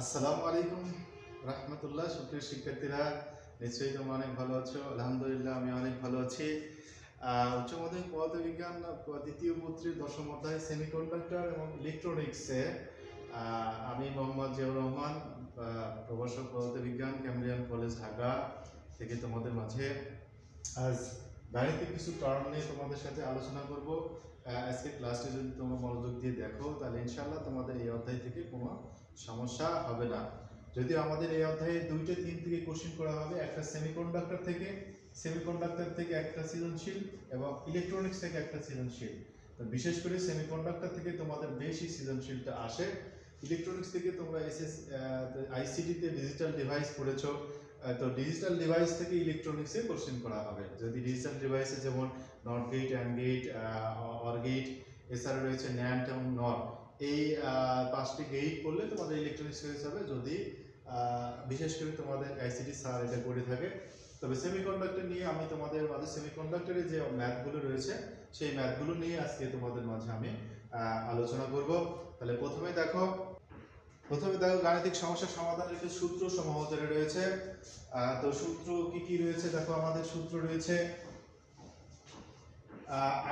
আসসালামু আলাইকুম রাহমাতুল্লাহ। সুপ্রিয় শিক্ষার্থীরা, নিশ্চয়ই তোমরা অনেক ভালো আছো। আলহামদুলিল্লাহ আমি অনেক ভালো আছি। উচ্চ মাধ্যমিক পদার্থবিজ্ঞান দ্বিতীয় পত্রের দশম অধ্যায় সেমিকন্ডাক্টর এবং ইলেকট্রনিক্সে আমি মোহাম্মদ জিয়াউর রহমান, প্রভাষক পদার্থবিজ্ঞান, ক্যামব্রিয়ান কলেজ ঢাকা থেকে তোমাদের মাঝে আজ গাণিতিক কিছু টার্ম নিয়ে তোমাদের সাথে আলোচনা করব। আজকে ক্লাসটি যদি তোমরা মনোযোগ দিয়ে দেখো তাহলে ইনশাআল্লাহ তোমাদের এই অধ্যায় থেকে কোনো সমস্যা হবে না। যদি আমাদের এই অধ্যায়ে 2-3 থেকে কোশ্চেন করা হবে, একটা সেমিকন্ডাক্টর থেকে একটা সৃজনশীল এবং ইলেকট্রনিক্স থেকে একটা সৃজনশীল। তো বিশেষ করে সেমিকন্ডাক্টর থেকে তোমাদের বেশি সৃজনশীলটা আসে। ইলেকট্রনিক্স থেকে তোমরা আইসিটি তে ডিজিটাল ডিভাইস পড়েছো, তো ডিজিটাল ডিভাইস থেকে ইলেকট্রনিক্সে কোশ্চেন করা হবে। যদি ডিজিটাল ডিভাইসে যেমন NOT gate, AND gate, OR gate, এছাড়া রয়েছে ন্যান্ড এবং নট, এই 5টি গেট করলে তোমাদের ইলেকট্রনিক্স হয়ে যাবে, যদি বিশেষ করে তোমাদের আইসিটি স্যার এটা করে থাকে। তবে সেমিকন্ডাক্টর নিয়ে আমি তোমাদের মাঝে সেমিকন্ডাক্টরের যে ম্যাথগুলো রয়েছে সেই ম্যাথগুলো নিয়ে আজকে তোমাদের মাঝে আমি আলোচনা করব। তাহলে প্রথমে দেখো গাণিতিক সমস্যার সমাধানের কিছু সূত্র সমূহ রয়েছে। তো সূত্র কি কি রয়েছে দেখো, আমাদের সূত্র রয়েছে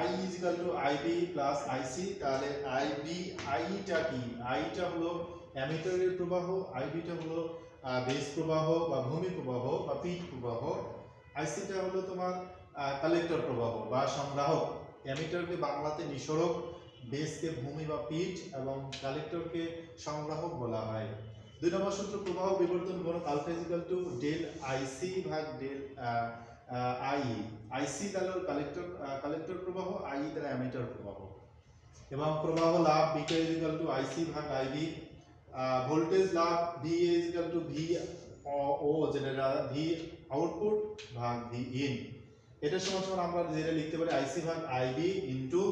I is equal to IB plus IC। তাহলে আইটা কি? আইটা হলো অ্যামিটারের প্রবাহ, আইবিটা হলো বেস প্রবাহ বা ভূমি প্রবাহ বা পিট প্রবাহ, আইসিটা হলো তোমার কালেক্টর প্রবাহ বা সংগ্রাহক। অ্যামিটারকে বাংলাতে নিঃসরক, বেসকে ভূমি বা পিট এবং কালেক্টরকে সংগ্রাহক বলা হয়। 2 নম্বর সূত্র, প্রবাহ বিবর্তন গুণক alpha is equal to del IC ভাগ ডেল আই। আইসি দ্বারা কালেক্টর প্রবাহ, আই দ্বারা অ্যামিটার প্রবাহ। এবং প্রবাহ লাভ beta is equal to IC ভাগ আইবি। ভোল্টেজ লাভ V is equal to V o যেটা ভি আউটপুট ভাগ ভি ইন। এটা সমান সমান আমরা যেটা লিখতে পারি আইসি ভাগ আইবি ইনটু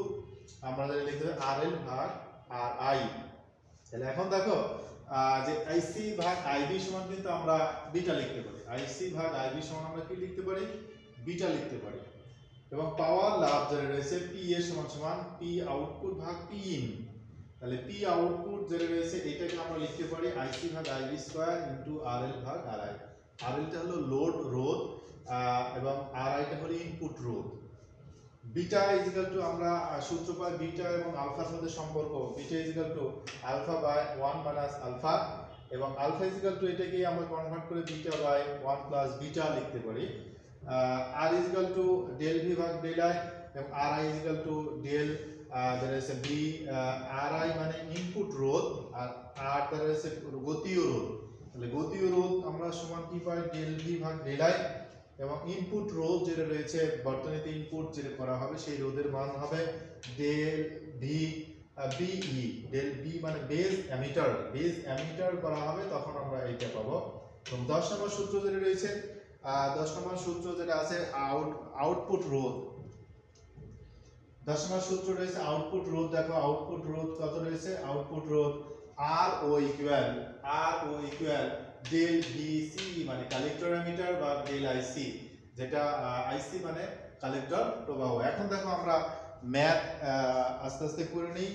আমরা যেটা লিখতে পারি আরএল ভাগ আর আই। তাহলে এখন দেখো যে আইসি ভাগ আইবি সমান কিন্তু আমরা বিটা লিখতে পারি। আইসি ভাগ আইবি সমান আমরা কি লিখতে পারি? বিটা লিখতে পারি। এবং পাওয়ার লাভ যেটা রয়েছে পি এর সমান সমান পি আউটপুট ভাগ পি ইন। তাহলে পি আউটপুট যেটা রয়েছে এটাকে আমরা লিখতে পারি আইসি ভাগ আইবি স্কয়ার ইনটু আরএল ভাগ আরআই। আরএলটা হলো লোড রোধ এবং আরআইটা হলো ইনপুট রোধ। বিটা ইজ ইকুয়াল টু আমরা সূত্র পাই বিটা এবং আলফার মধ্যে সম্পর্ক, beta is equal to alpha by 1 minus alpha, এবং আলফা ইজ ইকুয়াল টু এটাকে আমরা কনভার্ট করে বিটা বাই 1 প্লাস বিটা লিখতে পারি। আর is equal to del V ভাগ ডেল আই, এবং R I is equal to del যেটা হচ্ছে ভি আর আই মানে ইনপুট রোধ, আর আর দ্বারা হচ্ছে গতীয় রোধ। তাহলে গতীয় রোধ আমরা সমান কি পাই? ডেল ভি ভাগ ডেল আই, এবং ইনপুট রোধ যেটা রয়েছে বর্তনীতে ইনপুট যেটা করা হবে সেই রোধের মান হবে del V BE. Del B মানে বেজ অ্যামিটার করা হবে, তখন আমরা এইটা পাবো। এবং 10 নম্বর সূত্র যেটা রয়েছে 10 নম্বর সূত্র যেটা আছে আউটপুট রোধ। 10 নম্বর সূত্র রয়েছে আউটপুট রোধ। দেখো আউটপুট রোধ কত রয়েছে? আউটপুট রোধ আর ও ইকুয়াল ডেল ভিসি মানে কালেক্টর অ্যামিটার বা ডেল আইসি, যেটা আইসি মানে কালেক্টর প্রবাহ। এখন দেখো আমরা ম্যাথ আস্তে আস্তে করে নিই।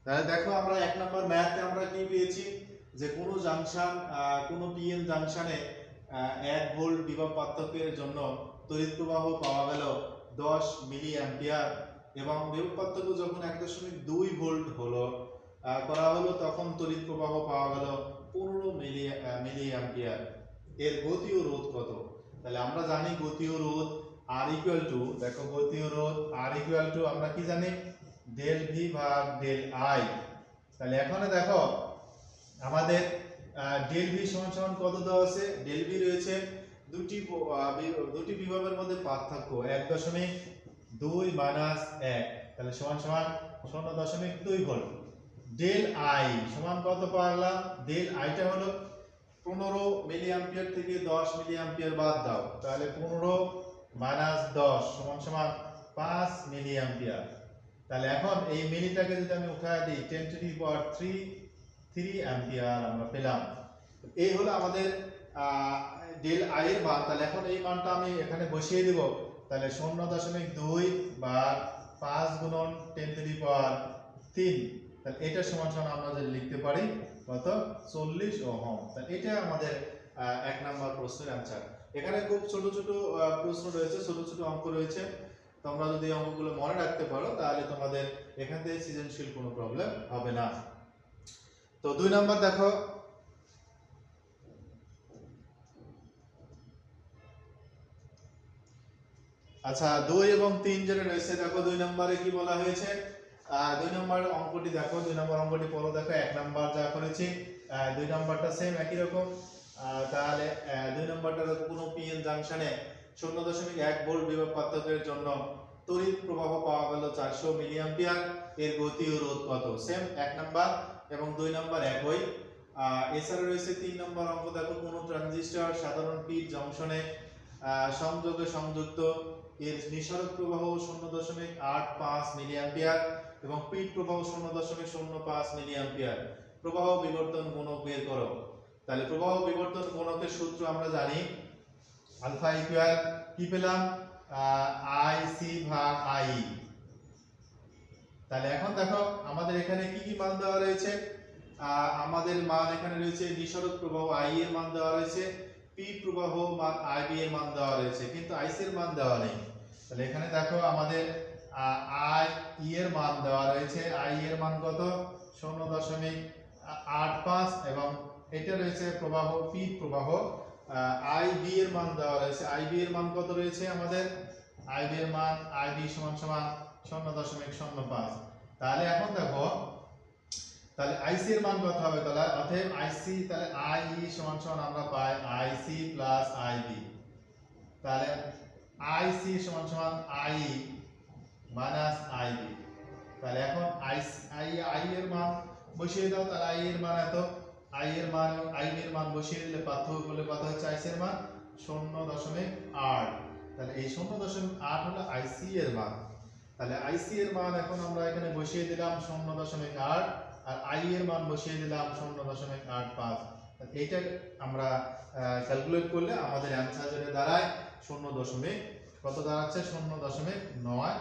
তাহলে দেখো আমরা 1 নম্বর ম্যাথে আমরা কি পেয়েছি যে কোনো জাংশন, কোনো পিএন জাংশনে 1 ভোল্ট বিভব পার্থক্যের জন্য তড়িৎ প্রবাহ পাওয়া গেল 10 মিলি অ্যাম্পিয়ার, এবং বিভব পার্থক্য যখন 1.2 ভোল্ট হলো করা হলো তখন তড়িৎ প্রবাহ পাওয়া গেল 15 মিলি অ্যাম্পিয়ার। এর গতীয় রোধ কত? তাহলে আমরা জানি গতীয় রোধ আর ইকুয়াল টু, দেখো গতীয় রোধ আর ইকুয়াল টু আমরা কি জানি? ডেল ভি ভাগ ডেল আই। তাহলে এখানে দেখো আমাদের ডেল ভি সমান সমান কত দেওয়া আছে? ডেল ভি রয়েছে দুটি বিভবের মধ্যে পার্থক্য 1.2 মাইনাস 1, তাহলে সমান সমান 0.2 ভোল্ট। ডেল আই সমান কত পাওয়া? ডেল আইটা হলো 15 মিলি অ্যাম্পিয়ার থেকে 10 মিলি অ্যাম্পিয়ার বাদ দাও, তাহলে 15 মাইনাস 10 সমান সমান 5 মিলি অ্যাম্পিয়ার। তাহলে এখন এই মিলিটাকে যদি আমি উঠায় দিই 10 টু দি পাওয়ার 3 অ্যাম্পিয়ার আমরা পেলাম। এই হলো আমাদের ডেল আই এর মান। তাহলে এখন এই মানটা আমি এখানে বসিয়ে দেব। তাহলে 0.2 বার 5 গুণন 10 টু দি পাওয়ার 3, তাহলে এটা সমান সমান আমরা যদি লিখতে পারি কত 40 ওহম। তাহলে এটা আমাদের 1 নাম্বার প্রশ্নের অ্যানসার। এখানে খুব ছোট ছোট প্রশ্ন রয়েছে, ছোট ছোট অঙ্ক রয়েছে, তোমরা যদি অঙ্কগুলো মনে রাখতে পারো তাহলে তোমাদের এখান থেকে সৃজনশীল কোনো প্রবলেম হবে না। তো 2 নাম্বার দেখো, আচ্ছা 2 এবং 3 যেটা রয়েছে দেখো 2 নম্বরে কি বলা হয়েছে। 2 নম্বর অঙ্কটি দেখো, 2 নম্বর অঙ্কটি পড়ো দেখো। 1 নাম্বার যা করেছি 2 নাম্বারটা সেম একই রকম। তাহলে 2 নম্বরটা কোনো পিএন জাংশনে 0.1 ভোল্ট বিভব পার্থক্যের জন্য তড়িৎ প্রবাহ পাওয়া গেল 400 মিলি অ্যাম্পিয়ার, এর গতি ও রোধ কত। সেম 1 নাম্বার এবং 2 নাম্বার একই। এছাড়া রয়েছে 3 নম্বর অঙ্ক দেখো, কোন ট্রানজিস্টর সাধারণ পিট জংশনে সংযোগে সংযুক্ত, এর নিঃসরণ প্রবাহ 0.85 মিলি অ্যাম্পিয়ার এবং পিট প্রবাহ 0.05 মিলি অ্যাম্পিয়ার, প্রবাহ বিবর্তন গুণক বের করো। তাহলে প্রবাহ বিবর্তন গুণকের সূত্র আমরা জানি, আলফা ইকুয়াল কি পেলাম আইসি ভাগ আই। তাহলে এখন দেখো আমাদের এখানে কি কি মান দেওয়া রয়েছে। আমাদের মান এখানে রয়েছে নিঃসরণ প্রবাহ আই এর মান দেওয়া রয়েছে, পি প্রবাহ মান আইবি এর মান দেওয়া রয়েছে, কিন্তু আইসি এর মান দেওয়া নেই। তাহলে এখানে দেখো আমাদের আই ই এর মান দেওয়া রয়েছে, আই এর মান কত 0.85 এবং এটা রয়েছে প্রবাহ পি প্রবাহ। আইবি এর মান দেওয়া রয়েছে, আইবি এর মান কত রয়েছে আমাদের, আইবি এর মান আইবি সমান সমান 0.05। তাহলে এখন দেখো তাহলে আইসি এর মান কত হবে, তাহলে অতএব আইসি তাহলে আই ই সমান সমান আমরা পাই আইসি প্লাস আইবি। তাহলে আইসি সমান সমান আই মাইনাস আইবি। তাহলে এখন আই এর মান বসিয়ে দাও, তাহলে আই এর মান এত, আই এর মান আইবি এর মান বসিয়ে দিলে পার্থক্য করলে কত হচ্ছে আইসি এর মান 0.8। তাহলে এই 0.8 হলো আইসি এর মান। তাহলে আইসি এর মান এখন আমরা এখানে বসিয়ে দিলাম 0.8 আর আই এর মান বসিয়ে দিলাম 0.85। এইটা আমরা ক্যালকুলেট করলে আমাদের অ্যানসার যেটা দাঁড়ায় 0. কত দাঁড়াচ্ছে 0.94।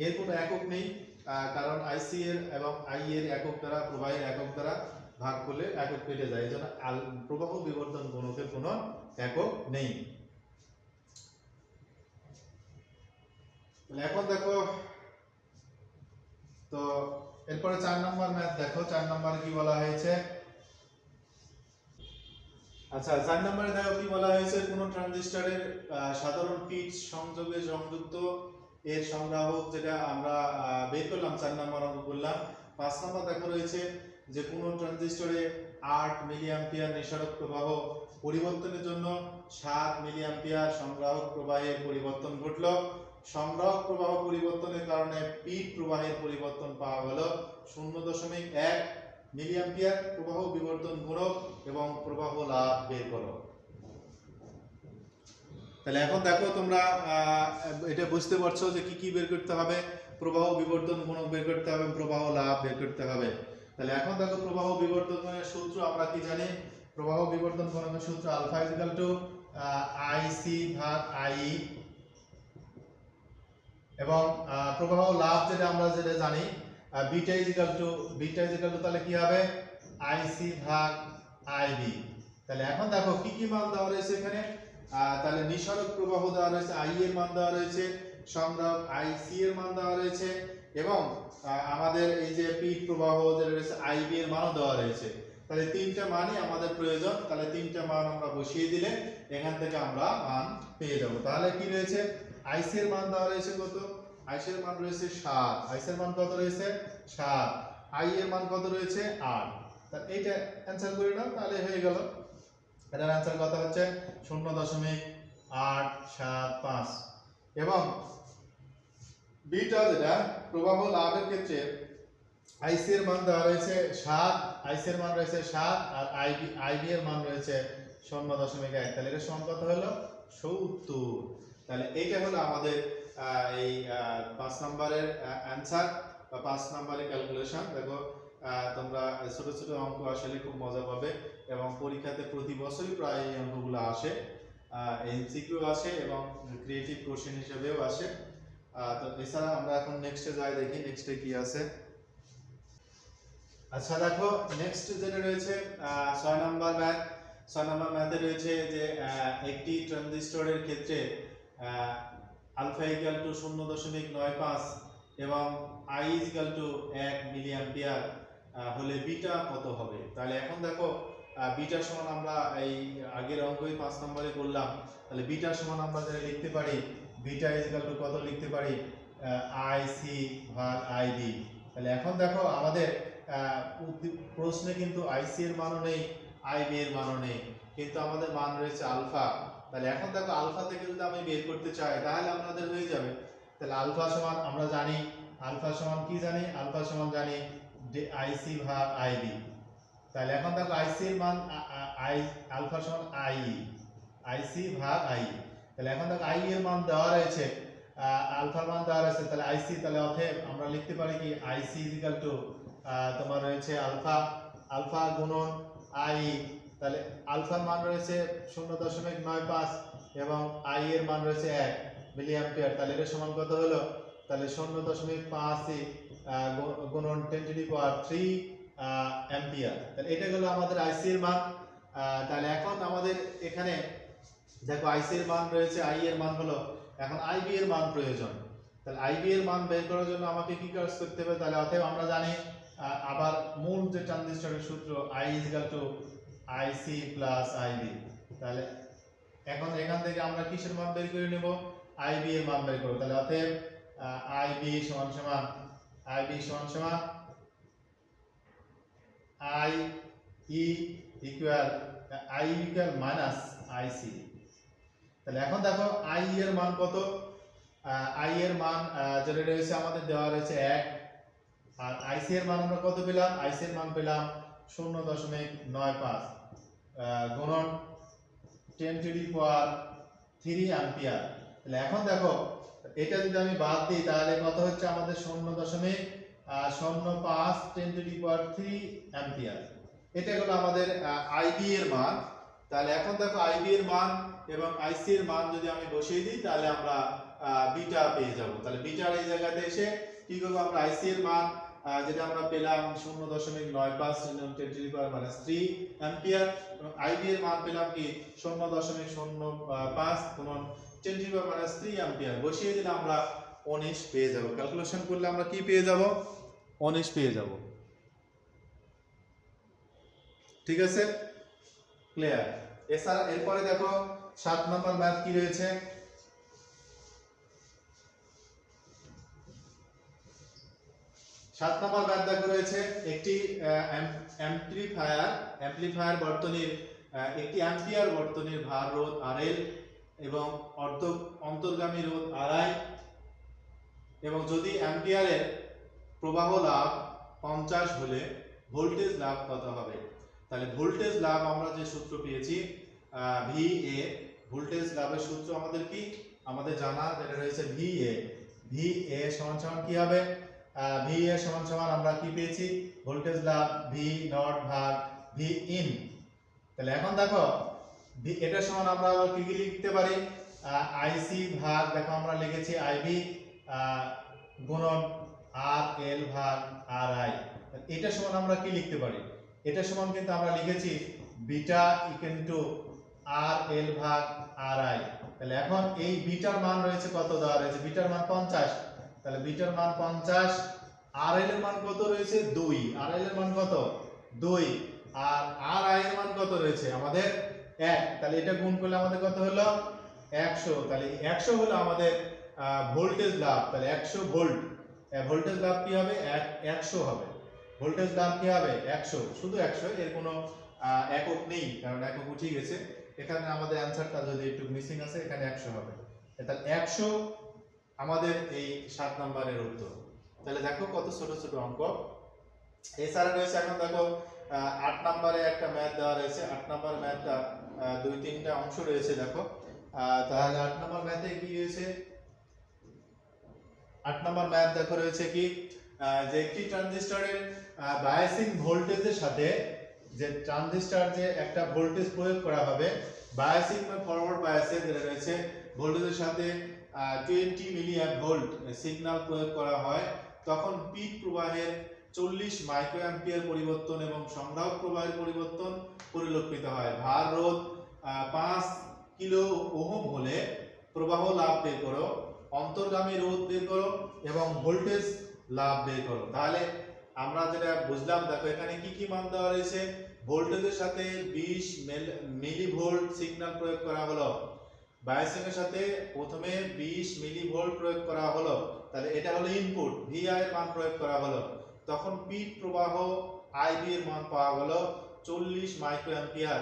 এর কোনো একক নেই, কারণ আইসি এর এবং আই এর একক দ্বারা প্রবাহের একক দ্বারা ভাগ করলে একক কেটে যায়, এজন্য প্রবাহ বিবর্তন গুণকের কোনো একক নেই। এখন দেখো তো এরপরে 4 নম্বর ম্যাথ দেখো, 4 নম্বরে কি বলা হয়েছে। আচ্ছা 4 নম্বরে দেখো কি বলা হয়েছে, কোন ট্রানজিস্টরের সাধারণ পিট সংযোগে সংযুক্ত, এর সংগ্রাহক যেটা আমরা বের করলাম 4 নম্বর অঙ্ক করলাম। 5 নম্বর দেখো রয়েছে যে কোন ট্রানজিস্টরে 8 মিলি অ্যাম্পিয়ার নিঃসরণ প্রবাহ পরিবর্তনের জন্য 7 মিলি অ্যাম্পিয়ার সংগ্রাহক প্রবাহের পরিবর্তন ঘটলো। সংগ্রাহক প্রবাহ পরিবর্তনের কারণে পিট প্রবাহের পরিবর্তন পাওয়া গেল 0.1 মিলি অ্যাম্পিয়ার, প্রবাহ বিবর্তন গুণক এবং প্রবাহ লাভ বের করো। তাহলে এখন দেখো তোমরা এটা বুঝতে পারছো যে কি কি বের করতে হবে, প্রবাহ বিবর্তন গুণক বের করতে হবে, প্রবাহ লাভ বের করতে হবে। তাহলে এখন দেখো প্রবাহ বিবর্তনের সূত্র আমরা কি জানি, প্রবাহ বিবর্তন গুণকের সূত্র আলফা ইকুয়াল টু আইসি ভাগ আই এবং প্রবাহ লাভ যেটা আমরা যেটা জানি বিটা ইকুয়াল টু তাহলে কি হবে আইসি ভাগ আইবি। তাহলে এখন দেখো কি কি মান দেওয়া রয়েছে এখানে, তাহলে নিঃসরণ প্রবাহ দেওয়া রয়েছে, আই এর মান দেওয়া রয়েছে, সংগ্রাহক আইসি এর মান দেওয়া রয়েছে এবং আমাদের এই যে পিট প্রবাহ যেটা রয়েছে আইবি এর মানও দেওয়া রয়েছে। তাহলে তিনটা মানই আমাদের প্রয়োজন, তাহলে তিনটা মান আমরা বসিয়ে দিলে এখান থেকে আমরা মান পেয়ে যাব। তাহলে কি রয়েছে, আইসি এর মান দেওয়া রয়েছে কত, আইসি এর মান রয়েছে 7, আইসি এর মান কত রয়েছে 7, আই এর মান কত রয়েছে 8। তাহলে এইটা অ্যানসার করে নাও, তাহলে হয়ে গেল। এটার অ্যানসার কত হচ্ছে 0.875 এবং বিটা যেটা প্রবাহ লাভের ক্ষেত্রে আইসি এর মান দেওয়া রয়েছে 7, আইসি এর মান রয়েছে 7 আর আইবি এর মান রয়েছে 0.1। তাহলে এর সমান কত হলো 70। তাহলে এইটা হলো আমাদের এই 5 নম্বরের অ্যানসার বা 5 নম্বরের ক্যালকুলেশন। দেখো তোমরা ছোট ছোট অঙ্ক আসলে খুব মজা পাবে এবং পরীক্ষাতে প্রতি বছরই প্রায় এই অঙ্কগুলো আসে, এমসিকিউ আসে এবং ক্রিয়েটিভ কোশ্চেন হিসেবেও আসে। তো এছাড়া আমরা এখন নেক্সটে যাই, দেখি নেক্সটে কি আছে। আচ্ছা দেখো নেক্সট যেটা রয়েছে 6 নম্বর ম্যাথ। 6 নম্বর ম্যাথে রয়েছে যে একটি ট্রানজিস্টরের ক্ষেত্রে আলফা ইকুয়াল টু 0.95 এবং I equal to 1 milli ampere হলে বিটা কত হবে। তাহলে এখন দেখো বিটা সমান আমরা এই আগের অঙ্কই 5 নম্বরে করলাম। তাহলে বিটা সমান আমরা যেটা লিখতে পারি, বিটা ইকুয়াল টু কত লিখতে পারি, আই সি ভাগ আই বি। তাহলে এখন দেখো আমাদের প্রশ্নে কিন্তু আইসি এর মানও নেই, আইবি এর মানও নেই, কিন্তু আমাদের মান রয়েছে আলফা। তাহলে এখন দেখো আলফা থেকে যদি আমি বের করতে চাই তাহলে আমাদের হয়ে যাবে। তাহলে আলফা সমান আমরা জানি, আলফা সমান কি জানি, আলফা সমান জানি আইসি ভাগ আইবি। তাহলে এখন দেখো আইসি এর মান আলফা সমান আই, আইসি ভাগ আই। তাহলে এখন দেখো আই এর মান দেওয়া রয়েছে, আলফার মান দেওয়া রয়েছে, তাহলে আইসি, তাহলে অতএব আমরা লিখতে পারি কি আইসি ইকুয়াল টু তোমার রয়েছে আলফা, আলফা গুণন আই। তাহলে আলফার মান রয়েছে 0.95 এবং আই এর মান রয়েছে 1 মিলি অ্যাম্পিয়ার। তাহলে এর সমান কত হলো, তাহলে 0.5 গুণন 10 টু দি পাওয়ার 3 অ্যাম্পিয়ার। তাহলে এটা হলো আমাদের আইসি এর মান। তাহলে এখন আমাদের এখানে দেখো আইসি এর মান রয়েছে, আই এর মান হলো, এখন আইবি এর মান প্রয়োজন। তাহলে আইবি এর মান বের করার জন্য আমাকে কি কাজ করতে হবে, তাহলে অতএব আমরা জানি আবার মূল যে ট্রানজিস্টরের সূত্র I equal to IC plus IB. তাহলে এখন এখান থেকে আমরা কিসের মান বের করে নেব, আইবি এর মান বের করব। তাহলে অতএব আইবি সমান সমান আইবি সমান সমান I E equal I equal minus IC. তাহলে এখন দেখো আই এর মান কত, আই এর মান যেটা রয়েছে আমাদের দেওয়া রয়েছে 1, আর আইসি এর মান আমরা কত পেলাম, আইসি এর মান পেলাম 0.95 গুণন 10 টু দি পাওয়ার 3 অ্যাম্পিয়ার। তাহলে এখন দেখো এটা যদি আমি বাদ দিই তাহলে কত হচ্ছে আমাদের 0.05 10 টু দি পাওয়ার 3 অ্যাম্পিয়ার। এটা হলো আমাদের আইবি এর মান। তাহলে এখন দেখো আইবি এর মান এবং আইসি এর মান যদি আমি বসিয়ে দিই তাহলে আমরা বিটা পেয়ে যাব। তাহলে বিটার এই জায়গাতে এসে কি করব, আমরা আইসি এর মান যেটা আমরা পেলাম 0.95 10 টু দি পাওয়ার -3 অ্যাম্পিয়ার এবং আইবি এর মান পেলাম কি 0.05 গুণন 10 টু দি পাওয়ার -3 অ্যাম্পিয়ার। বসিয়ে দিলে আমরা 19 পেয়ে যাব। ক্যালকুলেশন করলে আমরা কি পেয়ে যাব, 19 পেয়ে যাব। ঠিক আছে, ক্লিয়ার। এছাড়া এরপরে দেখো 7 নম্বর ম্যাথ কি রয়েছে। 7 নম্বর ম্যাথ দেখো রয়েছে একটি অ্যাম্পলিফায়ার বর্তনীর একটি অ্যাম্পিয়ার বর্তনীর ভার রোধ RL এবং অন্তর্গামী রোধ RI এবং যদি অ্যাম্পিয়ারের প্রবাহ লাভ 50 হলে ভোল্টেজ লাভ কত হবে। তাহলে ভোল্টেজ লাভ আমরা যে সূত্র পেয়েছি VA, ভোল্টেজ লাভের সূত্র আমাদের কি, আমাদের জানা যেটা রয়েছে VA সমান সমান কি হবে, VA সমান সমান আমরা কি পেয়েছি, ভোল্টেজ লাভ V নট ভাগ V ইন। তাহলে এখন দেখো এটা সমান আমরা আবার কি লিখতে পারি, IC ভাগ দেখো আমরা লিখেছি IB গুণন RL ভাগ RI। এটা সমান আমরা কি লিখতে পারি, এটা সমান কিন্তু আমরা লিখেছি বিটা ইকুয়াল টু RL ভাগ RI। তাহলে এখন এই বিটার মান রয়েছে কত দেওয়া রয়েছে, বিটার মান 50। তাহলে বিটার মান 50, RL এর মান কত রয়েছে 2, RL এর মান কত 2 আর RI এর মান কত রয়েছে আমাদের 1। তাহলে এটা গুণ করলে আমাদের কত হলো 100। তাহলে 100 হলো আমাদের ভোল্টেজ লাভ। তাহলে 100 ভোল্ট, ভোল্টেজ লাভ কি হবে 100 হবে, ভোল্টেজ লাভ কি হবে 100, শুধু 100, এর কোনো একক নেই কারণ একক উঠে গেছে। এখানে আমাদের অ্যানসারটা যদি একটু মিসিং আছে, এখানে 100 হবে। তাহলে 100 আমাদের এই 7 নম্বরের উত্তর। তাহলে দেখো কত ছোট ছোট অঙ্ক। এছাড়া রয়েছে এখন দেখো 8 নম্বরে একটা ম্যাথ দেওয়া রয়েছে। 8 নম্বর ম্যাথটা 2-3টা অংশ রয়েছে দেখো। তাহলে 8 নম্বর ম্যাথে কি রয়েছে, 8 নম্বর ম্যাথ দেখো রয়েছে কি যে একটি ট্রানজিস্টরের বায়াসিং ভোল্টেজের সাথে যে ট্রানজিস্টর যে একটা ভোল্টেজ প্রয়োগ করা হবে, বায়াসিং বা ফরওয়ার্ড বায়াসে যেটা রয়েছে ভোল্টেজের সাথে 20 মিলিঅ্যাম্প ভোল্ট সিগন্যাল প্রয়োগ করা হয় তখন পিক প্রবাহের 40 মাইক্রো অ্যাম্পিয়ার পরিবর্তন এবং সংগ্রাহক প্রবাহের পরিবর্তন পরিলক্ষিত হয়। ভার রোধ 5 কিলো ওহম হলে প্রবাহ লাভ বের করো, অন্তর্গামী রোধ বের করো এবং ভোল্টেজ লাভ বের করো। তাহলে আমরা যেটা বুঝলাম, দেখো এখানে কি কি মান দেওয়া রয়েছে। ভোল্টেজের সাথে 20 মিলিভোল্ট সিগন্যাল প্রয়োগ করা হলো, বায়াসিং এর সাথে প্রথমে 20 মিলিভোল্ট প্রয়োগ করা হলো, তাহলে এটা হলো ইনপুট, ভিআই এর মান প্রয়োগ করা হলো, তখন পিক প্রবাহ আইবি এর মান পাওয়া গেল 40 মাইক্রো অ্যাম্পিয়ার,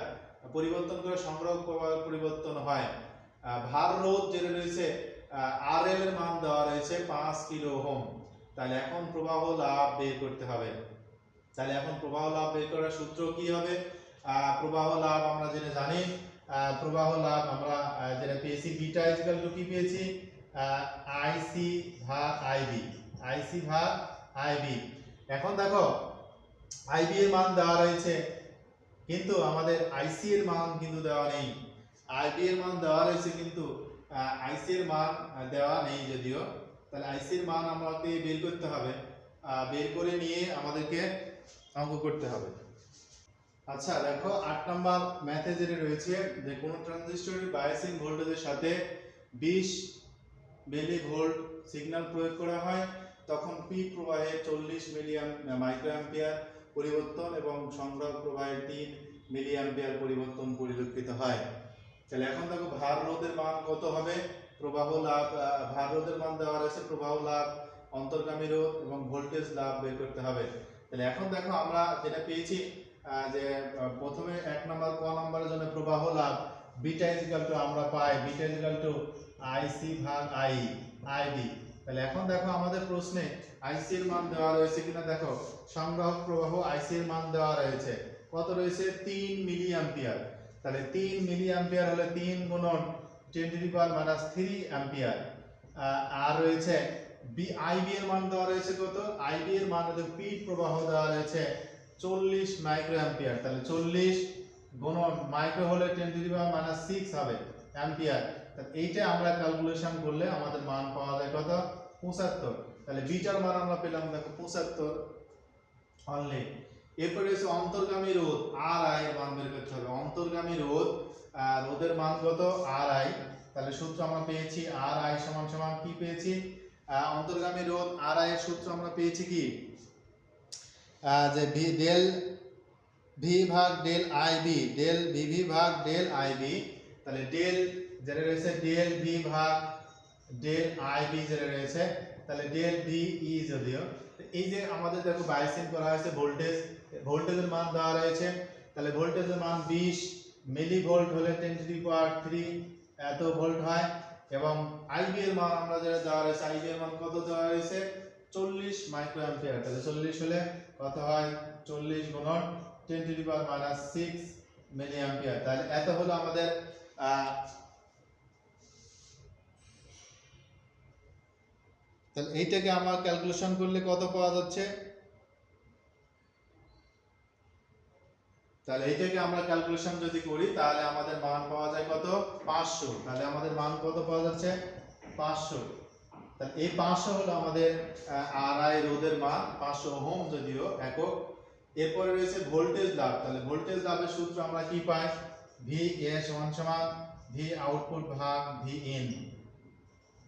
পরিবর্তন করে সংগ্রহ প্রবাহ পরিবর্তন হয়। ভার রোধ যেটা রয়েছে আরএল এর মান দেওয়া রয়েছে 5 কিলো ওহম। তাহলে এখন প্রবাহ লাভ বের করতে হবে। তাহলে এখন প্রবাহ লাভ বের করার সূত্র কি হবে? প্রবাহ লাভ আমরা যেটা জানি, প্রবাহ লাভ আমরা যেটা পেয়েছি বিটা ইকুয়াল টু কি পেয়েছি, আইসি ভাগ আইবি, আইসি ভাগ আইবি। এখন দেখো আইবি এর মান দেওয়া রয়েছে কিন্তু আমাদের আইসি এর মান কিন্তু দেওয়া নেই। আইবি এর মান দেওয়া রয়েছে কিন্তু আইসি এর মান দেওয়া নেই যদিও। তাহলে আইসি এর মান আমাকে বের করতে হবে, বের করে নিয়ে আমাদেরকে অঙ্ক করতে হবে। আচ্ছা দেখো 8 নাম্বার ম্যাথে যেটা রয়েছে যে কোন ট্রানজিস্টরের বায়াসিং ভোল্টেজের সাথে 20 মিলিভোল্ট সিগন্যাল প্রয়োগ করা হয় তখন পিক প্রবাহে 40 মাইক্রো অ্যাম্পিয়ার পরিবর্তন এবং সংগ্রাহক প্রবাহে 3 মিলি অ্যাম্পিয়ার পরিবর্তন পরিলক্ষিত হয়। তাহলে এখন দেখো ভার রোধের মান কত হবে, প্রবাহ লাভ, ভার রোধের মান দেওয়া রয়েছে, প্রবাহ লাভ, অন্তর্গামী রোধ এবং ভোল্টেজ লাভ বের করতে হবে। তাহলে এখন দেখো আমরা যেটা পেয়েছি যে প্রথমে 1 নাম্বার ক নাম্বারের জন্য প্রবাহ লাভ বিটা ইকুয়াল টু আমরা পাই বিটা ইকুয়াল টু আইসি ভাগ আইবি। তাহলে এখন দেখো আমাদের প্রশ্নে আইসি এর মান দেওয়া রয়েছে কিনা, দেখো সংগ্রাহক প্রবাহ আইসি এর মান দেওয়া রয়েছে, কত রয়েছে 3 মিলি অ্যাম্পিয়ার। তাহলে 3 মিলি অ্যাম্পিয়ার হলে 3 গুণন 10 to the power minus 3 ampere. আর রয়েছে আইবি এর মান দেওয়া রয়েছে কত, আইবি এর মান হলো পিক প্রবাহ দেওয়া রয়েছে 40 মাইক্রো অ্যাম্পিয়ার। তাহলে 40 গুণন মাইক্রো হলে 10 টু দি পাওয়ার মাইনাস 6 হবে অ্যাম্পিয়ার। তাহলে এইটা আমরা ক্যালকুলেশন করলে আমাদের মান পাওয়া যায় কত, 75। তাহলে বিটার মান আমরা পেলাম দেখো 75 অনলি। এরপরে হচ্ছে অন্তর্গামী রোধ আর আই এর মান বের করতে হবে। অন্তর্গামী রোধ, রোধের মান কত, আর আই। তাহলে সূত্র আমরা পেয়েছি আর আই সমান সমান কি পেয়েছি, অন্তর্গামী রোধ আর আই এর সূত্র আমরা পেয়েছি কি, যে ভি ডেল ভি ভাগ ডেল আইবি, ডেল ভিভি ভাগ ডেল আইবি। তাহলে ডেল যেটা রয়েছে ডেল ভি ভাগ ডেল আইবি যেটা রয়েছে, তাহলে ডেল ভি ই যদিও। এই যে আমাদের দেখো বায়াসিং করা হয়েছে ভোল্টেজ, ভোল্টেজের মান দেওয়া রয়েছে, তাহলে ভোল্টেজের মান 20 মিলিভোল্ট হলে 10 টু দি পাওয়ার 3 এত ভোল্ট হয়। এবং আইবি এর মান আমরা যেটা দেওয়া রয়েছে, আইবি এর মান কত দেওয়া রয়েছে 40 মাইক্রো অ্যাম্পিয়ার। তাহলে 40 হলে কত হয়, 40 গুণন 10 to the power minus 6 milli ampere. তাহলে এত হলো আমাদের তাহলে এইটাকে আমরা ক্যালকুলেশন করলে কত পাওয়া যাচ্ছে, তাহলে এইটাকে আমরা ক্যালকুলেশন যদি করি তাহলে আমাদের মান পাওয়া যায় কত, 500। তাহলে আমাদের মান কত পাওয়া যাচ্ছে, 500। তাহলে এই 500 হলো আমাদের আর আই রোধের মান, 500 ওহম যদিও একক। এরপরে রয়েছে ভোল্টেজ লাভ। তাহলে ভোল্টেজ লাভের সূত্র আমরা কি পাই, ভি এ সমান সমান ভি আউটপুট ভাগ ভি ইন।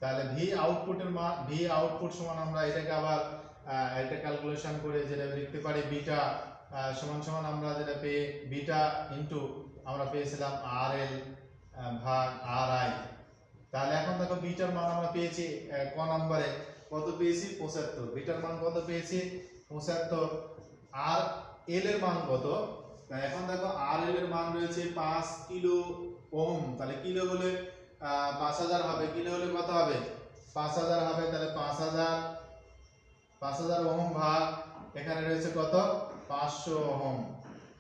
তাহলে ভি আউটপুটের মান, ভি আউটপুট সমান আমরা এটাকে আবার এটা ক্যালকুলেশন করে যেটা লিখতে পারি বিটা সমান সমান আমরা যেটা পেয়ে বিটা ইনটু আমরা পেয়েছিলাম আর এল ভাগ আর আই। তাহলে এখন দেখো বিটার মান আমরা পেয়েছি ক নম্বরে কত পেয়েছি, 75। বিটার মান কত পেয়েছি, 75। আর এল এর মান কত, এখন দেখো আর এল এর মান রয়েছে 5 কিলো ওহম। তাহলে কিলো হলে 5000 হবে, কিলো হলে কত হবে, 5000 হবে। তাহলে 5000 ওহম ভাগ এখানে রয়েছে কত, 500 ওহম।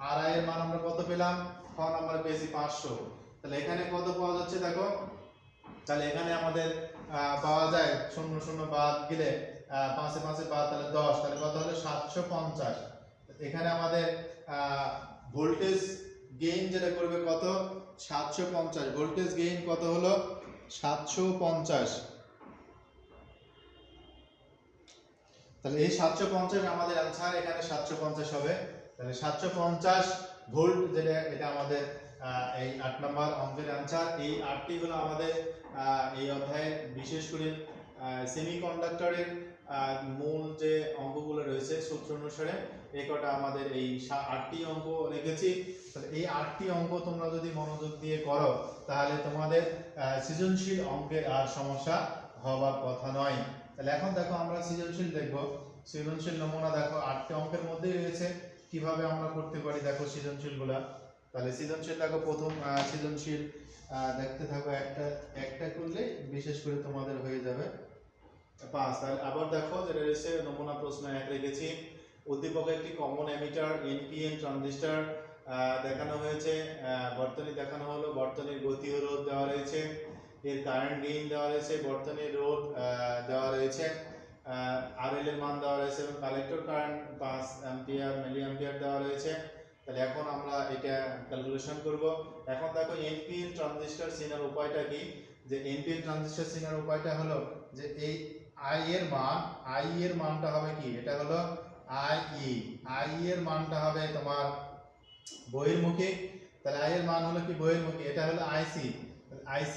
আর আই এর মান আমরা কত পেলাম, খ নম্বরে পেয়েছি 500। তাহলে এখানে কত পাওয়া যাচ্ছে দেখো, তাহলে এখানে আমাদের পাওয়া যায় 0 0 বাদ গেলে 5 এ 5 এ বাদ, তাহলে 10। তাহলে কত হলো 750। এখানে আমাদের ভোল্টেজ গেইন যেটা করবে কত, 750। ভোল্টেজ গেইন কত হলো, 750। তাহলে এই 750 আমাদের অ্যানসার, এখানে 750 হবে। তাহলে 750 ভোল্ট যেটা, এটা আমাদের এই 8 নম্বর অঙ্কের অ্যানসার। এই 8টি হলো আমাদের এই অধ্যায়ে বিশেষ করে সেমিকন্ডাক্টরের মূল যে অঙ্কগুলো রয়েছে সূত্র অনুসারে এই কটা আমাদের এই 8টি অঙ্ক রেখেছি। তাহলে এই 8টি অঙ্ক তোমরা যদি মনোযোগ দিয়ে করো তাহলে তোমাদের সৃজনশীল অঙ্কের আর সমস্যা হওয়ার কথা নয়। তাহলে এখন দেখো আমরা সৃজনশীল দেখব। সৃজনশীল নমুনা দেখো 8টি অঙ্কের মধ্যেই রয়েছে, কিভাবে আমরা করতে পারি দেখো সৃজনশীলগুলা। তাহলে সৃজনশীল দেখো, প্রথম সৃজনশীল দেখতে থাকো, একটা একটা করলে বিশেষ করে তোমাদের হয়ে যাবে 5। তাহলে আবার দেখো যেটা রয়েছে নমুনা প্রশ্ন 1 রেখেছি। উদ্দীপকে একটি কমন এমিটার এনপিএন ট্রানজিস্টর দেখানো হয়েছে। বর্তনী দেখানো হলো, বর্তনীর গতি ও রোধ দেওয়া রয়েছে, এর কারেন্ট গেইন দেওয়া রয়েছে, বর্তনীর রোধ দেওয়া রয়েছে, আরএল এর মান দেওয়া রয়েছে এবং collector current 5 ampere milli ampere দেওয়া রয়েছে। তাহলে এখন আমরা এটা ক্যালকুলেশন করব। এখন দেখো এনপিএন ট্রানজিস্টর চেনার উপায়টা কি, যে এনপিএন ট্রানজিস্টর চেনার উপায়টা হলো যে এই আই এর মানটা হবে কি, এটা হলো আই এর মানটা হবে তোমার বহির্মুখী। তাহলে আই এর মান হলো কি বহির্মুখী, এটা হলো আইসি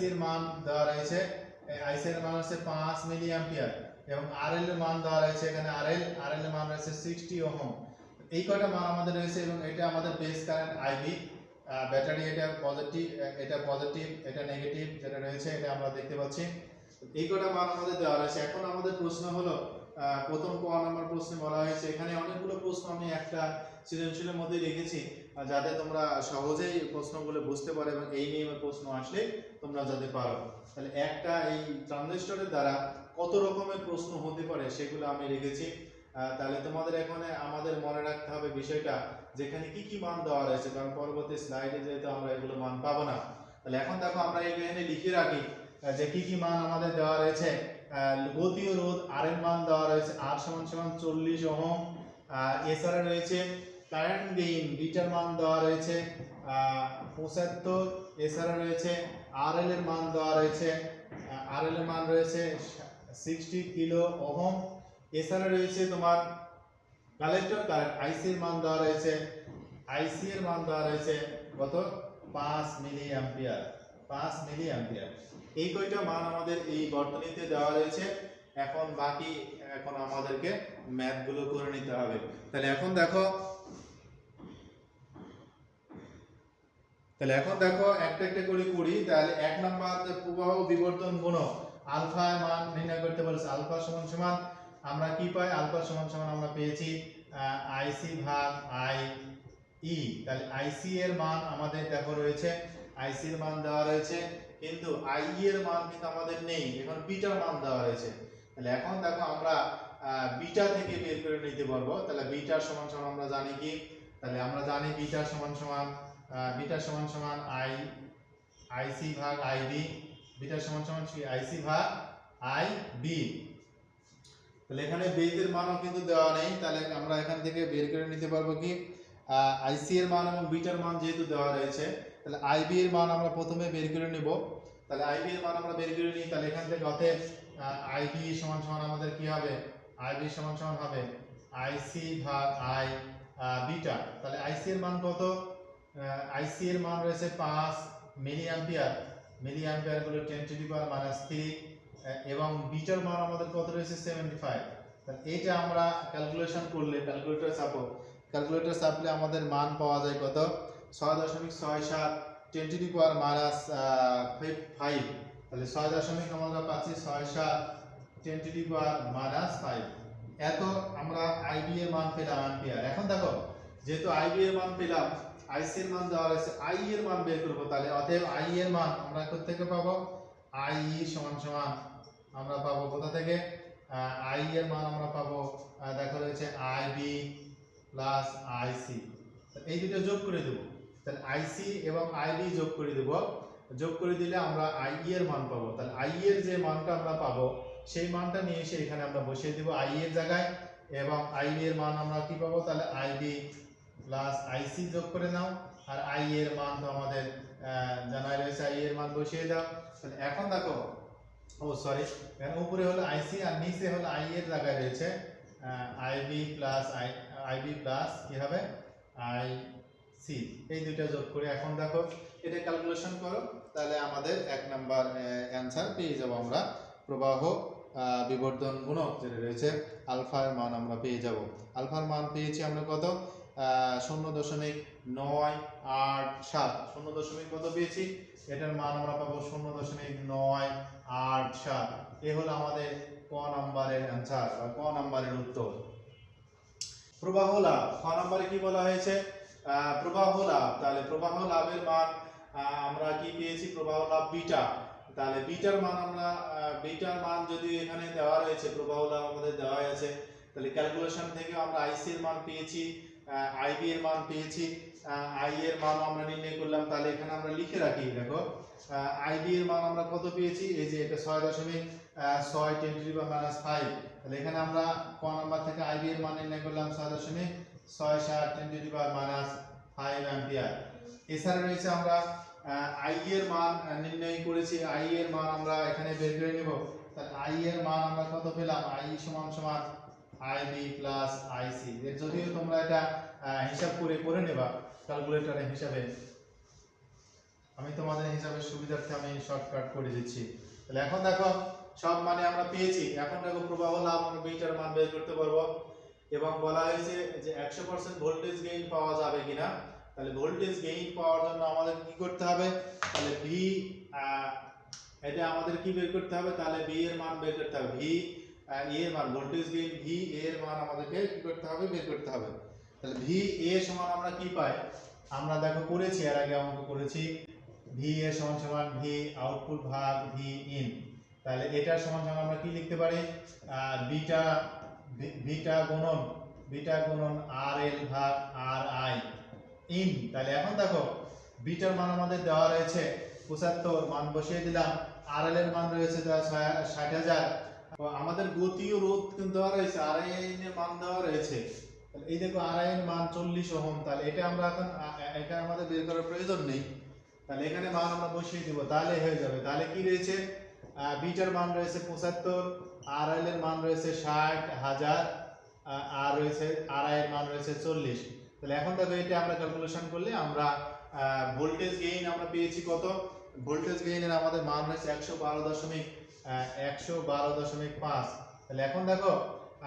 এর মান দেওয়া রয়েছে, আইসি এর মান হচ্ছে 5 মিলি অ্যাম্পিয়ার এবং আরএল এর মান দেওয়া রয়েছে, এখানে আরএল এর মান রয়েছে 60 ওহম। এই কয়টা মান আমাদের রয়েছে এবং এটা আমাদের বেস কারেন্ট আইবি। ব্যাটারি এটা পজিটিভ, এটা নেগেটিভ যেটা রয়েছে এটা আমরা দেখতে পাচ্ছি। এই কয়টা মান আমাদের দেওয়া রয়েছে। এখন আমাদের প্রশ্ন হলো প্রথম ক নম্বর প্রশ্নে বলা হয়েছে, এখানে অনেকগুলো প্রশ্ন আমি একটা সৃজনশীলের মধ্যে রেখেছি যাতে তোমরা সহজেই প্রশ্নগুলো বুঝতে পারো এবং এই নিয়ে প্রশ্ন আসলে তোমরা যাতে পারো। তাহলে একটা এই ট্রানজিস্টরের দ্বারা কত রকমের প্রশ্ন হতে পারে সেগুলো আমি রেখেছি। তাহলে তোমাদের এখানে আমাদের মনে রাখতে হবে বিষয়টা, যেখানে কি কি মান দেওয়া রয়েছে, কারণ পরবর্তী স্লাইডে যেহেতু আমরা এগুলো মান পাবো না। তাহলে এখন দেখো আমরা এখানে লিখে রাখি যে কি কি মান আমাদের দেওয়া রয়েছে। গতি ও রোধ আর এর মান দেওয়া রয়েছে, আর সমান 40 ওহম। এছাড়া রয়েছে কারেন্ট গেইন বিটার মান দেওয়া রয়েছে 75। এছাড়া রয়েছে আরএল এর মান দেওয়া রয়েছে, আরএল এর মান রয়েছে 60 কিলো ওহম। এছাড়া রয়েছে তোমার কালেক্টর কারেন্ট আইসি এর মান দেওয়া রয়েছে, কত 5 মিলি অ্যাম্পিয়ার। এই কয়টা মান আমাদের এই বর্তনীতে দেওয়া রয়েছে। এখন বাকি আমাদেরকে ম্যাথ গুলো করে নিতে হবে। তাহলে এখন দেখো একটা একটা করে করি। তাহলে 1 নাম্বার প্রবাহ বিবর্তন গুণক আলফা এর মান নির্ণয় করতে বলেছে। আলফা সমান সমান আমরা কি পাই, আলফা সমান সমান আমরা পেয়েছি আইসি ভাগ আই ই। তাহলে আইসি এর মান আমাদের দেখো রয়েছে, আইসি এর মান দেওয়া রয়েছে, কিন্তু আই এর মান কিন্তু আমাদের নেই, এখন বিটার মান দেওয়া রয়েছে। তাহলে এখন দেখো আমরা বিটা থেকে বের করে নিতে পারবো। তাহলে বিটা সমান সমান আমরা জানি কি, তাহলে আমরা জানি বিটা সমান সমান আইসি ভাগ আইবি। বিটা সমান সমান কি আইসি ভাগ আইবি। তাহলে এখানে বেসের মানও কিন্তু দেওয়া নেই, তাহলে আমরা এখান থেকে বের করে নিতে পারবো কি আইসি এর মান এবং বিটার মান যেহেতু দেওয়া রয়েছে, তাহলে আইবি এর মান আমরা প্রথমে বের করে নেব। তাহলে আইবি এর মান আমরা বের করে নিই। তাহলে এখান থেকে অতএব আইবি সমান সমান আমাদের কি হবে, আইবি সমান সমান হবে আইসি ভাগ আই বিটা। তাহলে আইসি এর মান কত, আইসি এর মান রয়েছে 5 মিলি অ্যাম্পিয়ার গুলো 10 টু দি পাওয়ার -3 এবং বিটার মান আমাদের কত রয়েছে 75। তাহলে এটা আমরা ক্যালকুলেশন করলে ক্যালকুলেটর চাপলে আমাদের মান পাওয়া যায় কত 6.67 10 টু দি পাওয়ার -5। তাহলে 6 আমরা পাচ্ছি 67 10 টু দি পাওয়ার -5। এত আমরা আইবি এর মান পেলাম অ্যাম্পিয়ার। এখন দেখো যেহেতু আইবি এর মান পেলাম, আইসি এর মান দেওয়া রয়েছে, আই এর মান বের করব। তাহলে অতএব আই এর মান আমরা কোথা থেকে পাবো, আই সমান সমান আমরা পাবো কোথা থেকে, আই এর মান আমরা পাবো দেখো রয়েছে আইবি প্লাস আইসি। এই দুটো যোগ করে দেব। তাহলে আইসি এবং আইবি যোগ করে দেব, যোগ করে দিলে আমরা আই এর মান পাবো। তাহলে আই এর যে মানটা আমরা পাবো সেই মানটা নিয়ে এসে এখানে আমরা বসিয়ে দেব আই এর জায়গায়, এবং আইবি এর মান আমরা কি পাবো, তাহলে আইবি প্লাস আইসি যোগ করে নাও। আর আই এর মান তো আমাদের জানাই রয়েছে, আই এর মান বসিয়ে দাও। তাহলে এখন দেখো এখানে উপরে হলো আইসি আর নিচে হলো আই এর জায়গায় রয়েছে আইবি প্লাস আইবি প্লাস কি হবে আইসি, এই দুইটা যোগ করে এখন দেখো এটা ক্যালকুলেশন করো, তাহলে আমাদের 1 নাম্বার অ্যানসার পেয়ে যাব আমরা। প্রবাহ বিবর্ধন গুণক যেটা রয়েছে আলফার মান আমরা পেয়ে যাব। আলফার মান পেয়েছি আমরা কত, 0.987, 0. কত পেয়েছি, এটার মান আমরা পাবো 0.987। এ হলো আমাদের ক নাম্বারের অ্যানসার বা ক নাম্বারের উত্তর। প্রবাহ লাভ, খ নাম্বারে কি বলা হয়েছে, প্রবাহ লাভ। তাহলে প্রবাহ লাভের মান আমরা কি পেয়েছি, প্রবাহ লাভ বিটা। তাহলে বিটার মান আমরা বিটার মান যদি এখানে দেওয়া রয়েছে, প্রবাহ লাভ আমাদের দেওয়া আছে, তাহলে ক্যালকুলেশন থেকে আমরা আইসি এর মান পেয়েছি, আইবি এর মান পেয়েছি, আই এর মান আমরা নির্ণয় করলাম। তাহলে এখানে আমরা লিখে রাখি, দেখো আইবি এর মান আমরা কত পেয়েছি, এই যে এটা 6.6 10 টু দি পাওয়ার -5। তাহলে এখানে আমরা ক নাম্বার থেকে আইবি এর মান নির্ণয় করলাম 6.67 10 টু দি পাওয়ার -5 অ্যাম্পিয়ার। এছাড়া রয়েছে আমরা আই এর মান নির্ণয় করেছি, আই এর মান আমরা এখানে বের করে নেব। তাহলে আই এর মান আমরা কত পেলাম, আই সমান সমান আইবি প্লাস আইসি। যদিও তোমরা এটা হিসাব করে নেবা ক্যালকুলেটরের হিসাবে, আমি তোমাদের হিসাবের সুবিধার্থে আমি শর্টকাট করে দিচ্ছি। তাহলে এখন দেখো সব মানে আমরা পেয়েছি, এখন দেখো প্রবাহ লাভ আমরা বিটার মান বের করতে পারবো। এবং বলা হয়েছে যে 100% ভোল্টেজ গেইন পাওয়া যাবে কিনা। তাহলে ভোল্টেজ গেইন পাওয়ার জন্য আমাদের কি করতে হবে, তাহলে ভি এটা আমাদের কি বের করতে হবে, তাহলে ভি এর মান বের করতে হবে, ভি এর মান ভোল্টেজ গেইন ভি এর মান আমাদেরকে কি করতে হবে, বের করতে হবে। তাহলে ভি এ সমান আমরা কি পাই, আমরা দেখো করেছি এর আগে অঙ্ক করেছি, ভি এ সমান সমান ভি আউটপুট ভাগ ভি ইন। তাহলে এটার সমান সমান আমরা কি লিখতে পারি, বিটা বিটা গুণন আর এল ভাগ আর আই ইন। তাহলে এখন দেখো বিটার মান আমাদের দেওয়া রয়েছে 75, মান বসিয়ে দিলাম। আর এল এর মান রয়েছে 60,000। আমাদের গতি ও রোধ কিন্তু দেওয়া রয়েছে, আর আই এর মান দেওয়া রয়েছে। তাহলে এই দেখো আর আই এর মান 40 ওহম। তাহলে এটা আমরা এখন এটা আমাদের বের করার প্রয়োজন নেই, তাহলে এখানে মান আমরা বসিয়ে দিব, তাহলে হয়ে যাবে। তাহলে কি রয়েছে, বিটার মান রয়েছে 75, আর এল এর মান রয়েছে 60,000, আর রয়েছে আর আই এর মান রয়েছে 40। তাহলে এখন দেখো এটা আমরা ক্যালকুলেশন করলে আমরা ভোল্টেজ গেইন আমরা পেয়েছি কত, ভোল্টেজ গেইনের আমাদের মান হচ্ছে 112.5। তাহলে এখন দেখো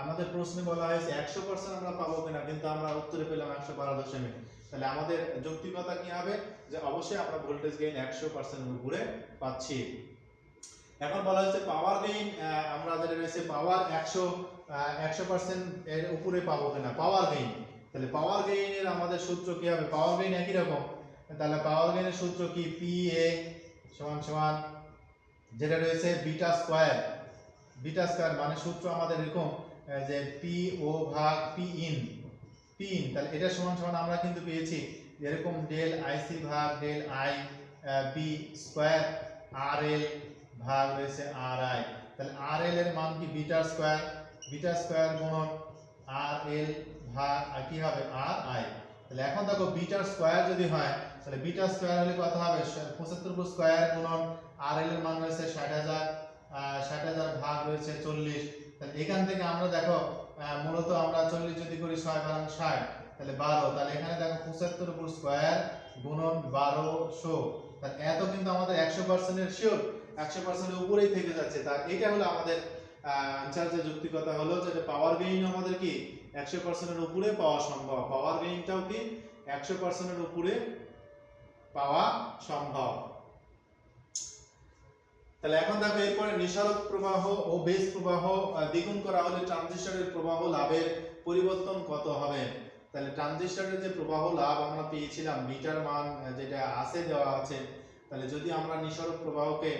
আমাদের প্রশ্নে বলা হয়েছে 100% আমরা পাবো কিনা, কিন্তু আমরা উত্তরে পেলাম 112. তাহলে আমাদের যৌক্তিকতা কি হবে, যে অবশ্যই আমরা ভোল্টেজ গেইন 100% এর উপরে পাচ্ছি। এখন বলা হচ্ছে পাওয়ার গেইন, আমরা যেটা রয়েছে পাওয়ার 100% এর উপরে পাবো কিনা পাওয়ার গেইন। তাহলে পাওয়ার গেইনের আমাদের সূত্র কি হবে, পাওয়ার গেইন একই রকম। তাহলে পাওয়ার গেইনের সূত্র কি, পি এ সমান সমান যেটা রয়েছে বিটা স্কয়ার মানে সূত্র আমাদের এরকম যে পি ও ভাগ পি ইন। তাহলে এটা সমান সমান আমরা কিন্তু পেয়েছি এরকম ডেল আইসি ভাগ ডেল আই বি স্কয়ার আর এল ভাগ রয়েছে আর আই। তাহলে আর এল এর মান কি বিটা স্কয়ার গুণন আর এল ভাগ কি হবে আর আই। তাহলে এখন দেখো বিটা স্কয়ার যদি হয়, তাহলে বিটা স্কয়ার হলে কত হবে, 75 স্কয়ার গুণন আর এল এর মান রয়েছে 60,000 ভাগ রয়েছে 40। তাহলে এখান থেকে আমরা দেখো মূলত আমরা 40 যদি করি 6 বারাং 60, তাহলে 12। তাহলে এখানে দেখো 75 স্কয়ার গুণন 1200। তাহলে এত কিন্তু আমাদের 100% এর শিওর, 100% এর উপরেই থেকে যাচ্ছে। তার এটা হলো আমাদের আনসার। যে যুক্তিকতা হলো যে পাওয়ার গেইন আমাদের কি 100% এর উপরে পাওয়া সম্ভব, পাওয়ার গেইনটাও কি 100% এর উপরে পাওয়া সম্ভব। তাহলে এখন দেখো এরপরে নিঃসরণ প্রবাহ ও বেস প্রবাহ দ্বিগুণ করা হলে ট্রানজিস্টরের প্রবাহ লাভের পরিবর্তন কত হবে। তাহলে ট্রানজিস্টরের যে প্রবাহ লাভ আমরা পেয়েছিলাম বিটার মান যেটা আছে দেওয়া আছে, তাহলে যদি আমরা নিঃসরণ প্রবাহকে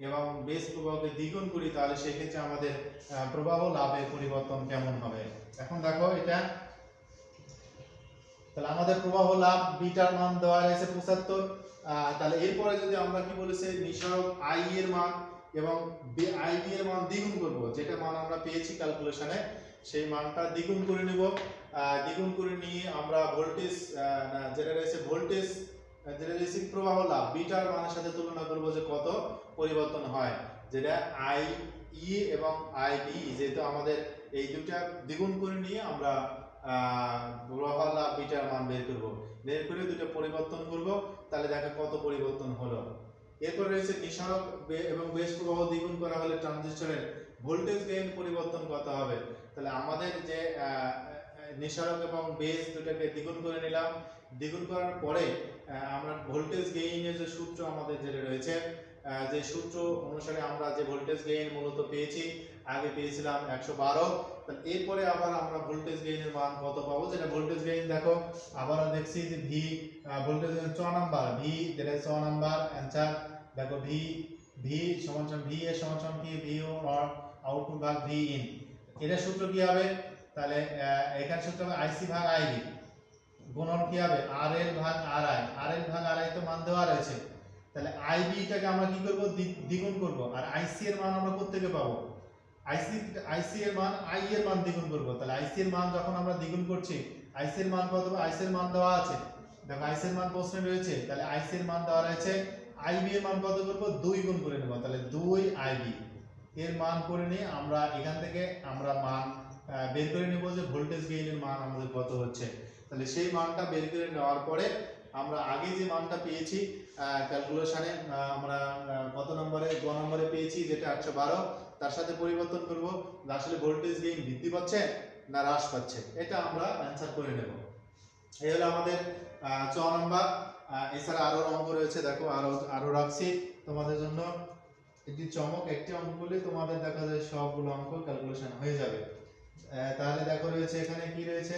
এবং বেস প্রবাহকে দ্বিগুণ করি, তাহলে সেই ক্ষেত্রে আমাদের প্রবাহ লাভের পরিবর্তন কেমন হবে। এখন দেখো এটা, তাহলে আমাদের প্রবাহ লাভ বিটার মান দেওয়া রয়েছে 75। তাহলে এরপরে যদি আমরা কি বলেছে নিঃসরণ আই এর মান এবং আইবি এর মান দ্বিগুণ করব, যেটা মান আমরা পেয়েছি ক্যালকুলেশনে সেই মানটা দ্বিগুণ করে নেব। দ্বিগুণ করে নিয়ে আমরা ভোল্টেজ যেটা রয়েছে যেটা রয়েছে প্রবাহ লাভ বিটার মানের সাথে তুলনা করব যে কত পরিবর্তন হয়, যেটা আই ই এবং আইবি যেহেতু আমাদের এই দুটা দ্বিগুণ করে নিয়ে আমরা বড় বিটার মান বের করব, বের করে দুটো পরিবর্তন করব, তাহলে দেখো কত পরিবর্তন হলো। এরপর রয়েছে নিঃসরণ এবং বেশ প্রবাহ দ্বিগুণ করা হলে ট্রানজিস্টরের ভোল্টেজ গেইন পরিবর্তন কত হবে। তাহলে আমাদের যে নিঃসরণ এবং বেস দুটাকে দ্বিগুণ করে নিলাম, দ্বিগুণ করার পরে আমরা ভোল্টেজ গেইনের যে সূত্র আমাদের যেটা রয়েছে, যে সূত্র অনুসারে আমরা যে ভোল্টেজ গেইন মূলত পেয়েছি, আগে পেয়েছিলাম 112, তাহলে এরপরে আবার আমরা ভোল্টেজ গেইনের মান কত পাবো, যেটা ভোল্টেজ গেইন দেখো আবার দেখছি যে ভি ভোল্টেজ 6 নাম্বার, ভি যেটা 6 নাম্বার অ্যানসার দেখো, ভি ভি সমান সমান ভি এর সমান সমান কি, ভি অর আউটপুট ভাগ ভি ইন। এটা সূত্র কি হবে, তাহলে এখানে সূত্র হবে আইসি ভাগ আইবি গুণন কি হবে আরএল ভাগ আরআই, আরএল ভাগ আরআই তো মান দেওয়া রয়েছে, তাহলে আইবিটাকে আমরা কি করব দ্বিগুণ করব, আর আইসি এর মান আমরা কোথা থেকে পাবো, আইসি এর মান আই এর মান দ্বিগুণ করব, তাহলে আইসি এর মান যখন আমরা দ্বিগুণ করছি আইসি এর মান কত হবে, আইসি এর মান দেওয়া আছে দেখো, আইসি এর মান প্রশ্নে রয়েছে, তাহলে আইসি এর মান দেওয়া রয়েছে, আইবি এর মান কত করব 2 গুণ করে নেব, তাহলে 2 আইবি এর মান করে নিয়ে আমরা এখান থেকে আমরা মান বের করে নেব যে ভোল্টেজ গেইনের মান আমাদের কত হচ্ছে। তাহলে সেই মানটা বের করে নেওয়ার পরে আমরা আগে যে মানটা পেয়েছি ক্যালকুলেশনে আমরা কত নম্বরে, গ নম্বরে পেয়েছি যেটা 812, তার সাথে পরিবর্তন করব, আসলে ভোল্টেজ গেইন বৃদ্ধি পাচ্ছে না হ্রাস পাচ্ছে, এটা আমরা অ্যানসার করে নেব। এই হলো আমাদের 6 নম্বর। এছাড়া আরো অঙ্ক রয়েছে দেখো, আরো রাখছি তোমাদের জন্য, একটি চমক, একটি অঙ্ক করলে তোমাদের দেখা যায় সবগুলো অঙ্ক ক্যালকুলেশন হয়ে যাবে। তাহলে দেখো রয়েছে এখানে কি রয়েছে,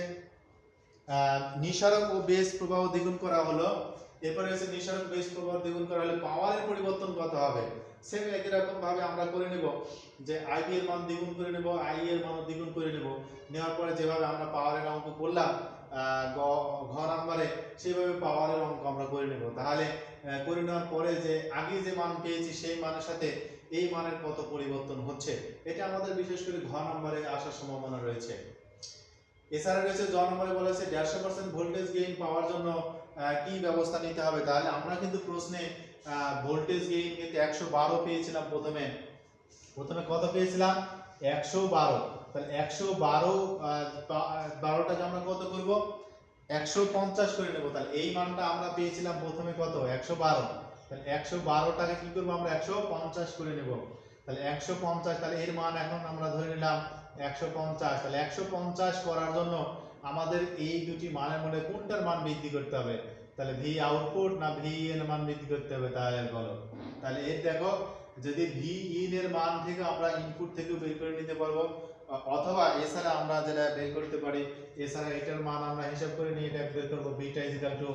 নিঃসরণ ও বেস প্রবাহ দ্বিগুণ করা হলো, এরপরে রয়েছে নিঃসরণ বেস প্রবাহ দ্বিগুণ করা হলে পাওয়ারের পরিবর্তন কত হবে। সেম একই রকম ভাবে আমরা করে নেব যে আইবি এর মান দ্বিগুণ করে নেব, আই এর মান দ্বিগুণ করে নেব, নেওয়ার পরে যেভাবে আমরা পাওয়ারের অঙ্ক করলাম ঘ নম্বরে, সেইভাবে পাওয়ারের অঙ্ক আমরা করে নেব। তাহলে করে নেওয়ার পরে যে আগে যে মান পেয়েছি সেই মানের সাথে এই মানের কত পরিবর্তন হচ্ছে, এটা আমাদের বিশেষ করে ঘ নম্বরে আসার সম্ভাবনা রয়েছে। এছাড়া রয়েছে জ নম্বরে বলেছে 150% ভোল্টেজ গেইন পাওয়ার জন্য কি ব্যবস্থা নিতে হবে। তাহলে আমরা কিন্তু প্রশ্নে ভোল্টেজ গেইন কিন্তু 112 পেয়েছিলাম, প্রথমে কত পেয়েছিলাম 112, তাহলে 112টাকে আমরা কত করব 150 করে নেব, তাহলে এই মানটা আমরা পেয়েছিলাম প্রথমে কত 112, তাহলে 112টাকে কি করব আমরা 150 করে নেব, তাহলে 150, তাহলে এর মান এখন আমরা ধরে নিলাম 150, তাহলে 150 করার জন্য আমাদের এই দুটি মানের মধ্যে কোনটার মান বৃদ্ধি করতে হবে, তাহলে ভি আউটপুট না ভি এর মান বৃদ্ধি করতে হবে, তাহলে বলো। তাহলে এর দেখো যদি ভি ইন এর মান থেকে আমরা ইনপুট থেকে বের করে নিতে পারবো, অথবা এছাড়া আমরা যেটা বের করতে পারি, এছাড়া এটার মান আমরা হিসাব করে নিয়ে এটা বের করব, beta is equal two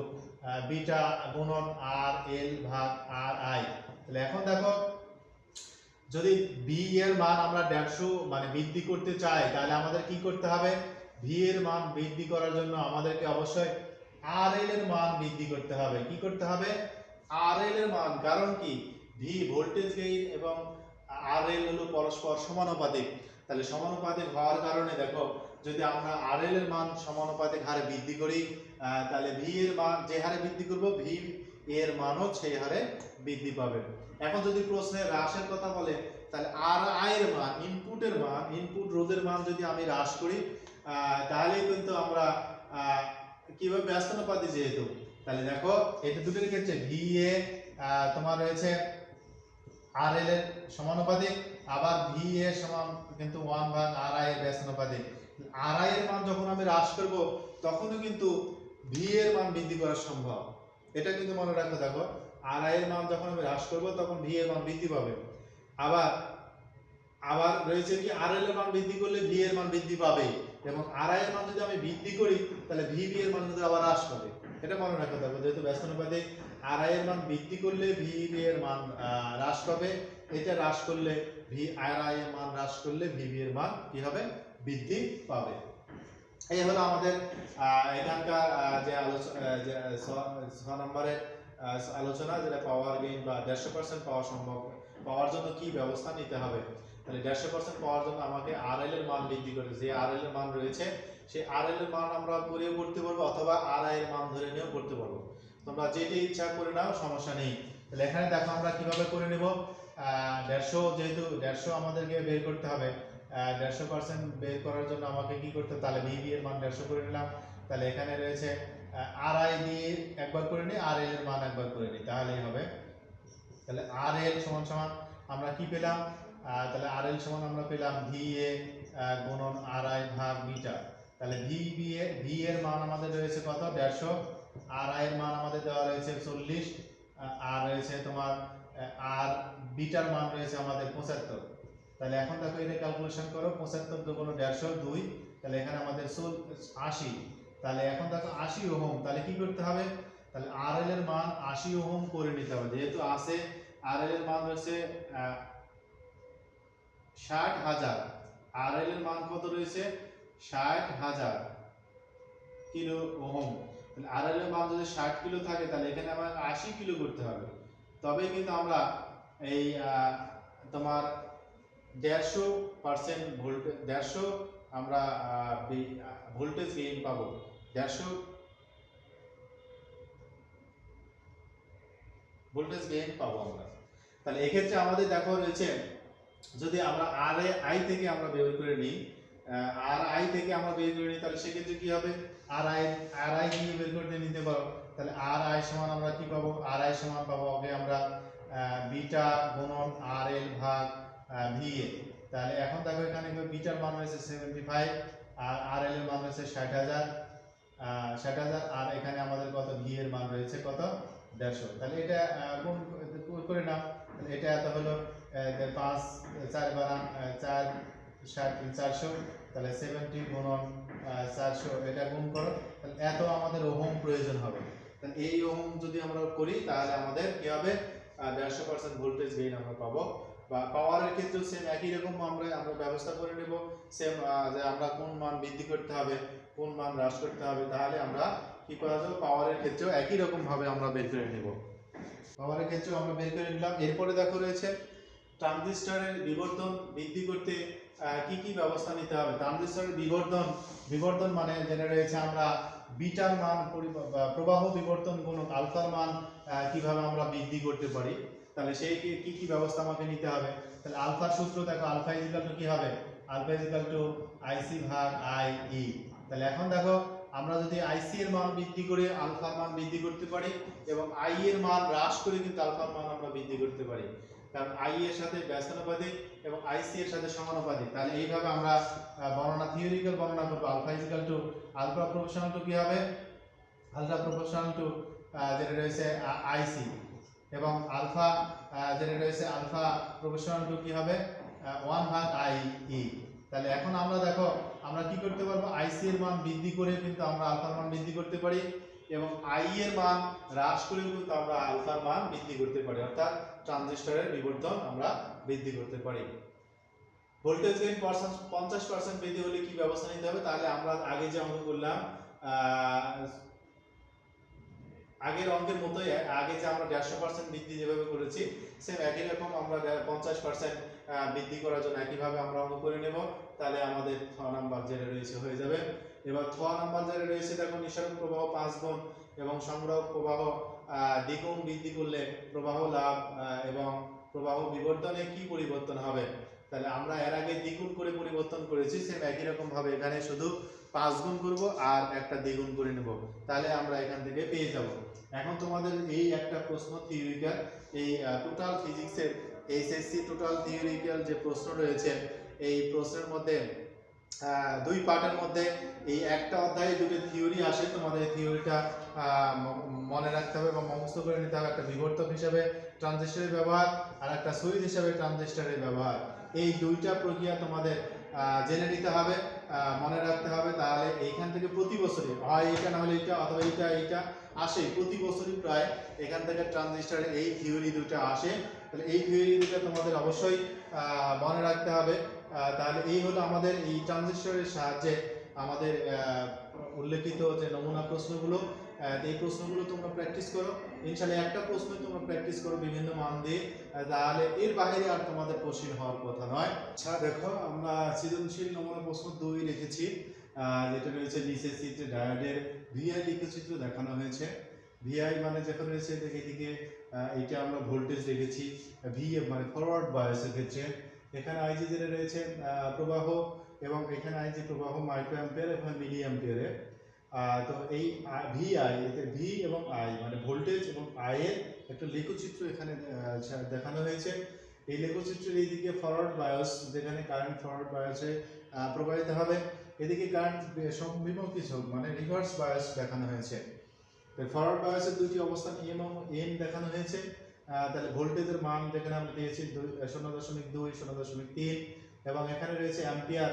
beta গুণন আর এল ভাগ আর আই। তাহলে এখন দেখো যদি ভি এর মান আমরা 150 মানে বৃদ্ধি করতে চাই, তাহলে আমাদের কি করতে হবে, ভি এর মান বৃদ্ধি করার জন্য আমাদেরকে অবশ্যই আর এল এর মান বৃদ্ধি করতে হবে। কি করতে হবে, আর এল এর মান, কারণ কি ভি ভোল্টেজ গেইন এবং আর এল হলো পরস্পর সমানুপাতিক, তাহলে সমানুপাতিক হওয়ার কারণে দেখো যদি আমরা আর এল এর মান সমানুপাতিক হারে বৃদ্ধি করি, তাহলে ভি এর মান যে হারে বৃদ্ধি করব ভি এর মানও সেই হারে বৃদ্ধি পাবে। এখন যদি প্রশ্নে হ্রাসের কথা বলে, তাহলে আর আই এর মান, ইনপুটের মান, ইনপুট রোধের মান যদি আমি হ্রাস করি, তাহলে কিন্তু আমরা কিভাবে ব্যস্তানুপাতিক যেহেতু, তাহলে দেখো এটা দুটোর ক্ষেত্রে ভি এ তোমার রয়েছে আর এল এর সমানুপাতিক, আবার ভি এর সমান কিন্তু 1 ভাগ আর আই এর ব্যস্তানুপাতিক। আর আই এর মান যখন আমি হ্রাস করব তখনও কিন্তু ভি এর মান বৃদ্ধি করা সম্ভব, এটা কিন্তু মনে রাখতে থাকো, আর আই এর মান যখন আমি হ্রাস করব তখন ভি এর মান বৃদ্ধি পাবে, আবার রয়েছে কি আর এল এর মান বৃদ্ধি করলে ভি এর মান বৃদ্ধি পাবে, এবং আর আই এর মান যদি আমি বৃদ্ধি করি তাহলে ভি বি এর মান কিন্তু আবার হ্রাস পাবে, এটা মনে রাখতে থাকো, যেহেতু ব্যস্তানুপাতিক আর আই এর মান বৃদ্ধি করলে ভি বি এর মান হ্রাস পাবে, এটা হ্রাস করলে ভি আর আই এর মান হ্রাস করলে ভি বি এর মান কি হবে বৃদ্ধি পাবে। এই হলো আমাদের এখানকার যে আলোচনা, যে 6 নম্বরের আলোচনা, যেটা পাওয়ার গেইন বা 150% পাওয়া সম্ভব পাওয়ার জন্য কি ব্যবস্থা নিতে হবে। তাহলে 150% পাওয়ার জন্য আমাকে আরএল এর মান বৃদ্ধি করে, যে আরএল এর মান রয়েছে সেই আরএল এর মান আমরা পরেও করতে পারবো, অথবা আরআই এর মান ধরে নিয়েও করতে পারবো, তোমরা যেটা ইচ্ছা করে নাও, সমস্যা নেই। তাহলে এখানে দেখো আমরা কিভাবে করে নেব, 150 যেহেতু 150 আমাদেরকে বের করতে হবে, 150% বের করার জন্য আমাকে কি করতে হবে, তাহলে VB এর মান 150 করে নিলাম। তাহলে এখানে রয়েছে RI দিয়ে একবার করে নিই, RL এর মান একবার করে নিই, তাহলেই হবে। তাহলে RL সমান সমান আমরা কি পেলাম, তাহলে RL সমান আমরা পেলাম VA গুণন RI ভাগ বিটা। তাহলে V এর মান আমাদের রয়েছে কত, 150, RI এর মান আমাদের দেওয়া রয়েছে 40, আর রয়েছে তোমার আর বিটার মান রয়েছে আমাদের 75। তাহলে এখন দেখো এটা ক্যালকুলেশন করো, 75 দুগুণ 150 2, তাহলে এখানে আমাদের 80। তাহলে এখন দেখো 80 ওহম, তাহলে কি করতে হবে, তাহলে RL এর মান 80 ওহম করে নিতে হবে, যেহেতু আছে RL এর মান রয়েছে 60,000, RL এর মান কত রয়েছে 60,000 কিলো ওহম। তাহলে RL এর মান যদি 60 কিলো থাকে তাহলে এখানে আমার 80 কিলো করতে হবে, তবে কিন্তু আমরা এই তোমার 150% ভোল্টেজ, 150 আমরা ভোল্টেজ গেইন পাবো, 150 ভোল্টেজ গেইন পাবো আমরা। তাহলে এক্ষেত্রে আমাদের দেখো রয়েছে, যদি আমরা RI থেকে আমরা বের করে নিই, RI থেকে আমরা বের করে নিই, তাহলে সেক্ষেত্রে কি হবে, RI দিয়ে বের করে নিতে পারো। তাহলে RI সমান আমরা কি পাবো, RI সমান পাবো আগে আমরা বিটা গুণন RL ভাগ VA। তাহলে এখন দেখো এখানে বিটার মান রয়েছে 75 আর RL এর মান রয়েছে 60,000, আর এখানে আমাদের কত V এর মান রয়েছে কত 150। তাহলে এটা গুণ করে নাও, তাহলে এটা এত হলো 5 4 12 4 400, তাহলে 70 গুণন 400 এটা গুণ করো, তাহলে এত আমাদের ওহম প্রয়োজন হবে। তাহলে এই ওহম যদি আমরা করি তাহলে আমাদের কি হবে, 150% ভোল্টেজ গেইন আমরা পাবো। বা পাওয়ারের ক্ষেত্রেও সেম একই রকম আমরা ব্যবস্থা করে নেব, সেম যে আমরা কোন মান বৃদ্ধি করতে হবে কোন মান হ্রাস করতে হবে, তাহলে আমরা কি করা যাবে, পাওয়ারের ক্ষেত্রেও একই রকম ভাবে আমরা বের করে নেব। পাওয়ারের ক্ষেত্রেও আমরা বের করে নিলাম। এরপরে দেখো রয়েছে ট্রানজিস্টরের বিবর্ধন বৃদ্ধি করতে কি কি ব্যবস্থা নিতে হবে। ট্রানজিস্টরের বিবর্ধন মানে যেটা রয়েছে আমরা বিটার মান প্রবাহ বিবর্তন গুণক আলফার মান কিভাবে আমরা বৃদ্ধি করতে পারি, তাহলে সেই কি কি ব্যবস্থা আমাকে নিতে হবে। তাহলে আলফার সূত্র দেখো, আলফা ইকুয়াল টু কি হবে, আলফা ইকুয়াল টু IC ভাগ IE। তাহলে এখন দেখো আমরা যদি IC এর মান বৃদ্ধি করে আলফার মান বৃদ্ধি করতে পারি এবং I এর মান হ্রাস করে কিন্তু আলফার মান আমরা বৃদ্ধি করতে পারি, কারণ I এর সাথে ব্যস্তানুপাতিক এবং IC এর সাথে সমানুপাতিক। তাহলে এইভাবে আমরা বর্ণনা থিওরিক্যাল বর্ণনা করব, alpha equal to alpha proportional to কি হবে, আলফা প্রপোর্শনাল টু যেটা রয়েছে IC, এবং আলফা যেটা রয়েছে আলফা প্রপোর্শনাল টু কি হবে 1 ভাগ IE। তাহলে এখন আমরা দেখো আমরা কি করতে পারবো, IC এর মান বৃদ্ধি করে কিন্তু আমরা আলফার মান বৃদ্ধি করতে পারি এবং I এর মান হ্রাস করে কিন্তু আমরা আলফার মান বৃদ্ধি করতে পারি, অর্থাৎ ট্রানজিস্টরের বিবর্ধন আমরা বৃদ্ধি করতে পারি। ভোল্টেজ গেইন 50% বৃদ্ধি হলে কি ব্যবস্থা নিতে হবে, তাহলে আমরা আগে যে অঙ্ক করলাম আগের অঙ্কের মতোই, আগে যে আমরা 150% বৃদ্ধি যেভাবে করেছি সেম একই রকম আমরা 50% বৃদ্ধি করার জন্য একইভাবে আমরা অঙ্ক করে নেব, তাহলে আমাদের 6 নাম্বার যেটা রয়েছে হয়ে যাবে। এবার 6 নাম্বার যেটা রয়েছে দেখো, নিঃসরণ প্রবাহ 5 গুণ এবং সংগ্রহ প্রবাহ দ্বিগুণ বৃদ্ধি করলে প্রবাহ লাভ এবং প্রবাহ বিবর্তনে কি পরিবর্তন হবে। তাহলে আমরা এর আগে দ্বিগুণ করে পরিবর্তন করেছি, সেম একই রকম ভাবে এখানে শুধু 5 গুণ করব আর একটা দ্বিগুণ করে নেব, তাহলে আমরা এখান থেকে পেয়ে যাব। এখন তোমাদের এই একটা প্রশ্ন থিওরিক্যাল, এই টোটাল ফিজিক্সের SSC টোটাল থিওরিক্যাল যে প্রশ্ন রয়েছে, এই প্রশ্নের মধ্যে দুই পার্টের মধ্যে এই একটা অধ্যায়ে দুটো থিওরি আসে, তোমাদের এই থিওরিটা মনে রাখতে হবে এবং মুখস্থ করে নিতে হবে। একটা বিবর্তক হিসেবে ট্রানজিস্টরের ব্যবহার আর একটা সুইচ হিসেবে ট্রানজিস্টরের ব্যবহার, এই দুইটা প্রক্রিয়া তোমাদের জেনে নিতে হবে, মনে রাখতে হবে। তাহলে এইখান থেকে প্রতি বছরই হয় এটা না হলে এটা অথবা এইটা আসে, প্রতি বছরই প্রায় এখান থেকে ট্রানজিস্টরের এই থিওরি দুটো আসে। তাহলে এই থিওরি দুটো তোমাদের অবশ্যই মনে রাখতে হবে। তাহলে এই হলো আমাদের এই ট্রানজিস্টরের সাহায্যে আমাদের উল্লেখিত যে নমুনা প্রশ্নগুলো, এই প্রশ্নগুলো তোমরা প্র্যাকটিস করো, ইনশাআল্লাহ একটা প্রশ্ন তোমরা প্র্যাকটিস করো বিভিন্ন মান দিয়ে, তাহলে এর বাইরে আর তোমাদের কোশ্চেন হওয়ার কথা নয়। আচ্ছা দেখো, আমরা সৃজনশীল নমুনা প্রশ্ন 2 রেখেছি, যেটা রয়েছে নিচের চিত্রে ডায়োডের VI লিখচিত্র দেখানো হয়েছে। ভিআই মানে যখন রয়েছে এদিকে এটা আমরা ভোল্টেজ রেখেছি, ভিএফ মানে ফরওয়ার্ড বায়াসের ক্ষেত্রে, এখানে আইজি যেটা রয়েছে প্রবাহ, এবং এখানে আইজি প্রবাহ মাইক্রো অ্যাম্পিয়ার এবং মিলি অ্যাম্পিয়ারে। তো এই ভিআই, এতে ভি এবং আই মানে ভোল্টেজ এবং আই এর একটা লেখচিত্র এখানে দেখানো হয়েছে। এই লেখচিত্রের এইদিকে ফরওয়ার্ড বায়াস, যেখানে কারেন্ট ফরওয়ার্ড বায়াসে প্রবাহিত হবে, এদিকে কারেন্ট বিমুখী ঝোঁক মানে রিভার্স বায়াস দেখানো হয়েছে। ফরওয়ার্ড বায়াসের দুইটি অবস্থান এম এবং এন দেখানো হয়েছে। তাহলে ভোল্টেজের মান যেখানে আমরা দিয়েছি 0.2, 0.3, এবং এখানে রয়েছে অ্যাম্পিয়ার,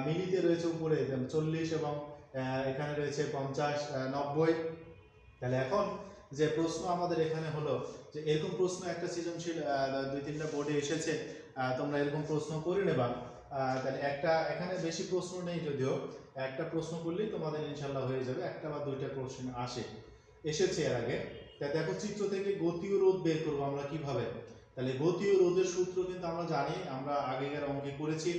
মিলিতে রয়েছে উপরে 40, এবং এখানে রয়েছে 50, 90। তাহলে এখন যে প্রশ্ন আমাদের এখানে হলো যে এরকম প্রশ্ন একটা সৃজনশীল 2-3টা বোর্ডে এসেছে, তোমরা এরকম প্রশ্ন করে নেবা। তাহলে একটা এখানে বেশি প্রশ্ন নেই, যদিও একটা প্রশ্ন করলেই তোমাদের ইনশাল্লাহ হয়ে যাবে, একটা বা দুইটা প্রশ্ন এসেছে এর আগে। তা দেখো চিত্র থেকে গতি ও রোধ বের করবো আমরা কিভাবে। তাহলে গতি ও রোধের সূত্র কিন্তু আমরা জানি, আমরা আগেকার অঙ্কে করেছি,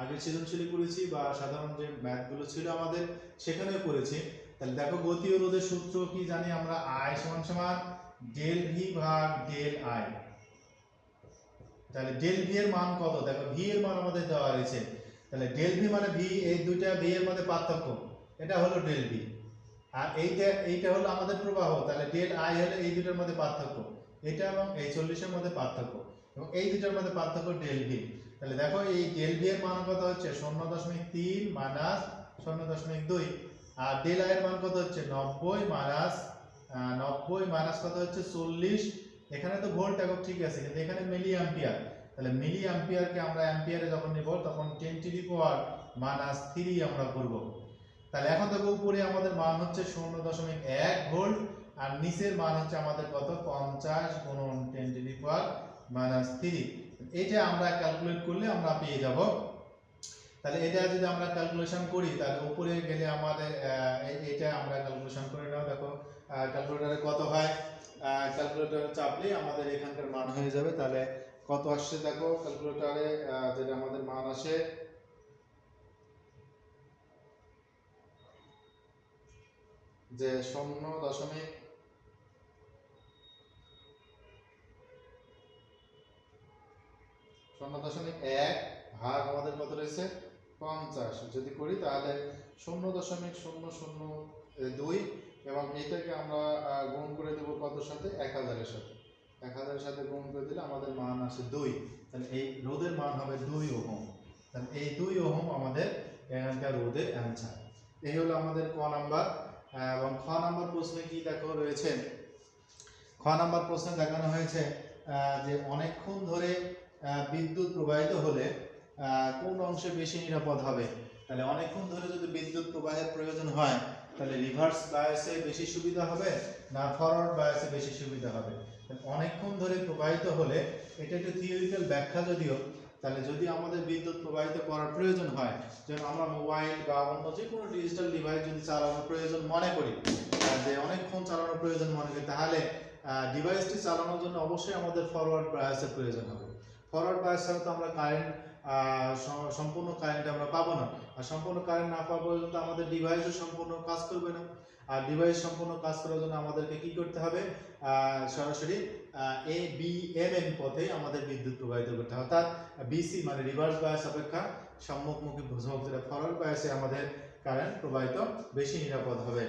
আগের সৃজনশীলে করেছি, বা সাধারণ যে ম্যাথগুলো ছিল আমাদের সেখানেও করেছি। তাহলে দেখো গতি ও রোধের সূত্র কি জানি আমরা, I সমান সমান ডেল ভি ভাগ ডেল আই। তাহলে ডেল ভি এর মান কত, দেখো ভি এর মান আমাদের দেওয়া রয়েছে, তাহলে ডেল ভি মানে ভি, এই দুইটা ভি এর মধ্যে পার্থক্য, এটা হলো ডেল ভি। আর এইটা হলো আমাদের প্রবাহ, তাহলে ডেল আই হলো এই দুটোর মধ্যে পার্থক্য, এটা এবং এই 40 এর মধ্যে পার্থক্য, এবং এই দুটোর মধ্যে পার্থক্য ডেল ভি। তাহলে দেখো এই ডেল ভি এর মান কত হচ্ছে 0.3 মাইনাস 0.2, আর ডেল আই এর মান কত হচ্ছে 90 মাইনাস 90 মাইনাস কত হচ্ছে 40। এখানে তো ভোল্ট একক ঠিক আছে, কিন্তু এখানে মিলি অ্যাম্পিয়ার, তাহলে মিলি অ্যাম্পিয়ারকে আমরা অ্যাম্পিয়ারে যখন নিব তখন 10⁻³ আমরা করব। তাহলে এখন দেখো উপরে আমাদের মান হচ্ছে 0.1 ভোল্ট, আর নিচের মান হচ্ছে আমাদের কত 50 গুণন 10⁻³ এটা আমরা ক্যালকুলেট করলে আমরা পেয়ে যাব। তাহলে এটা যদি আমরা ক্যালকুলেশন করি, তাহলে উপরে গেলে আমাদের এটা আমরা ক্যালকুলেশন করে নাও। দেখো ক্যালকুলেটরে কত হয়, ক্যালকুলেটরে চাপলে আমাদের এখানকার মান হয়ে যাবে। তাহলে কত আসছে দেখো ক্যালকুলেটরে, যেটা আমাদের মান আসে যে 0.1 ভাগ আমাদের কত রয়েছে 50 যদি করি, তাহলে 0.002, এবং এইটাকে আমরা গুণ করে দেবো কত সাথে 1000 এর সাথে, 1000 এর সাথে গুণ করে দিলে আমাদের মান আসে 2। তাহলে এই রোধের মান হবে 2 ওহম। তাহলে এই 2 ওহম আমাদের এখানকার রোধের অ্যান্সার। এই হলো আমাদের ক নাম্বার। এবং খ নাম্বার প্রশ্নে কি দেখো রয়েছে, খ নাম্বার প্রশ্নে দেখানো হয়েছে যে অনেকক্ষণ ধরে বিদ্যুৎ প্রবাহিত হলে কোন অংশে বেশি নিরাপদ হবে। তাহলে অনেকক্ষণ ধরে যদি বিদ্যুৎ প্রবাহের প্রয়োজন হয়, তাহলে রিভার্স বায়াসে বেশি সুবিধা হবে না ফরওয়ার্ড বায়াসে বেশি সুবিধা হবে। অনেকক্ষণ ধরে প্রবাহিত হলে, এটা একটু থিওরিক্যাল ব্যাখ্যা যদিও, তাহলে যদি আমাদের বিদ্যুৎ প্রবাহিত করার প্রয়োজন হয়, যেমন আমরা মোবাইল বা অন্য যে কোনো ডিজিটাল ডিভাইস যদি চালানোর প্রয়োজন মনে করি, যে অনেকক্ষণ চালানোর প্রয়োজন মনে করি, তাহলে ডিভাইসটি চালানোর জন্য অবশ্যই আমাদের ফরওয়ার্ড বায়াসের প্রয়োজন হবে। ফরওয়ার্ড বায়াস ছাড়া তো আমরা কারেন্ট সম্পূর্ণ কারেন্ট আমরা পাবো না, আর সম্পূর্ণ কারেন্ট না পাওয়া পর্যন্ত আমাদের ডিভাইসও সম্পূর্ণ কাজ করবে না। আর ডিভাইস সম্পূর্ণ কাজ করার জন্য আমাদেরকে কি করতে হবে, সরাসরি ABMN পথে আমাদের বিদ্যুৎ প্রবাহিত করতে হবে, অর্থাৎ BC মানে রিভার্স বায়াস অপেক্ষা সম্মুখমুখী ঝোঁক, যেটা ফরওয়ার্ড বায়াসে আমাদের কারেন্ট প্রবাহিত বেশি নিরাপদ হবে।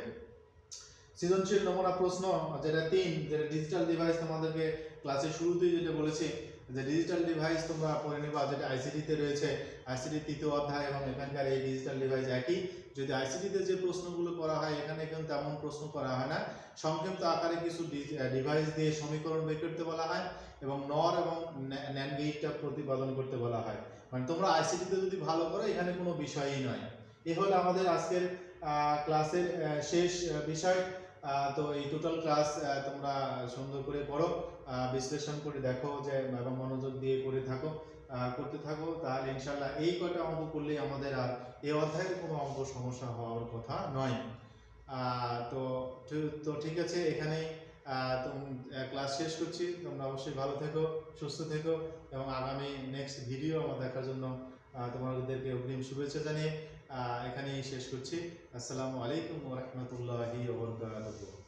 সৃজনশীল নমুনা প্রশ্ন যেটা 3, যেটা ডিজিটাল ডিভাইস, তোমাদেরকে ক্লাসের শুরুতেই যেটা বলেছি যে ডিজিটাল ডিভাইস তোমরা পড়ে নেবা, যেটা আইসিটি তে রয়েছে, আইসিটি 3য় অধ্যায়, এবং এখানকার এই ডিজিটাল ডিভাইস একই। যদি আইসিটি তে যে প্রশ্নগুলো করা হয়, এখানে কিন্তু তেমন প্রশ্ন করা হয় না, সংক্ষিপ্ত আকারে কিছু ডিভাইস দিয়ে সমীকরণ বের করতে বলা হয়, এবং নর এবং ন্যান্ড গেটটা প্রতিপাদন করতে বলা হয়। মানে তোমরা আইসিটি তে যদি ভালো করো, এখানে কোনো বিষয়ই নয়। এ হলো আমাদের আজকের ক্লাসের শেষ বিষয়। তো এই টোটাল ক্লাস তোমরা সুন্দর করে পড়ো, বিশ্লেষণ করে দেখো যে, এবং মনোযোগ দিয়ে করতে থাকো, তাহলে ইনশাআল্লাহ এই কয়টা অঙ্ক করলেই আমাদের আর এই অধ্যায়ের কোনো অঙ্ক সমস্যা হওয়ার কথা নয়। তো ঠিক আছে, এখানে ক্লাস শেষ করছি। তোমরা অবশ্যই ভালো থেকো, সুস্থ থেকো, এবং আগামী নেক্সট ভিডিও আমার দেখার জন্য তোমাদেরকে অগ্রিম শুভেচ্ছা জানিয়ে এখানেই শেষ করছি। আসসালামু আলাইকুম ওয়া রাহমাতুল্লাহি ওয়া বারাকাতুহু।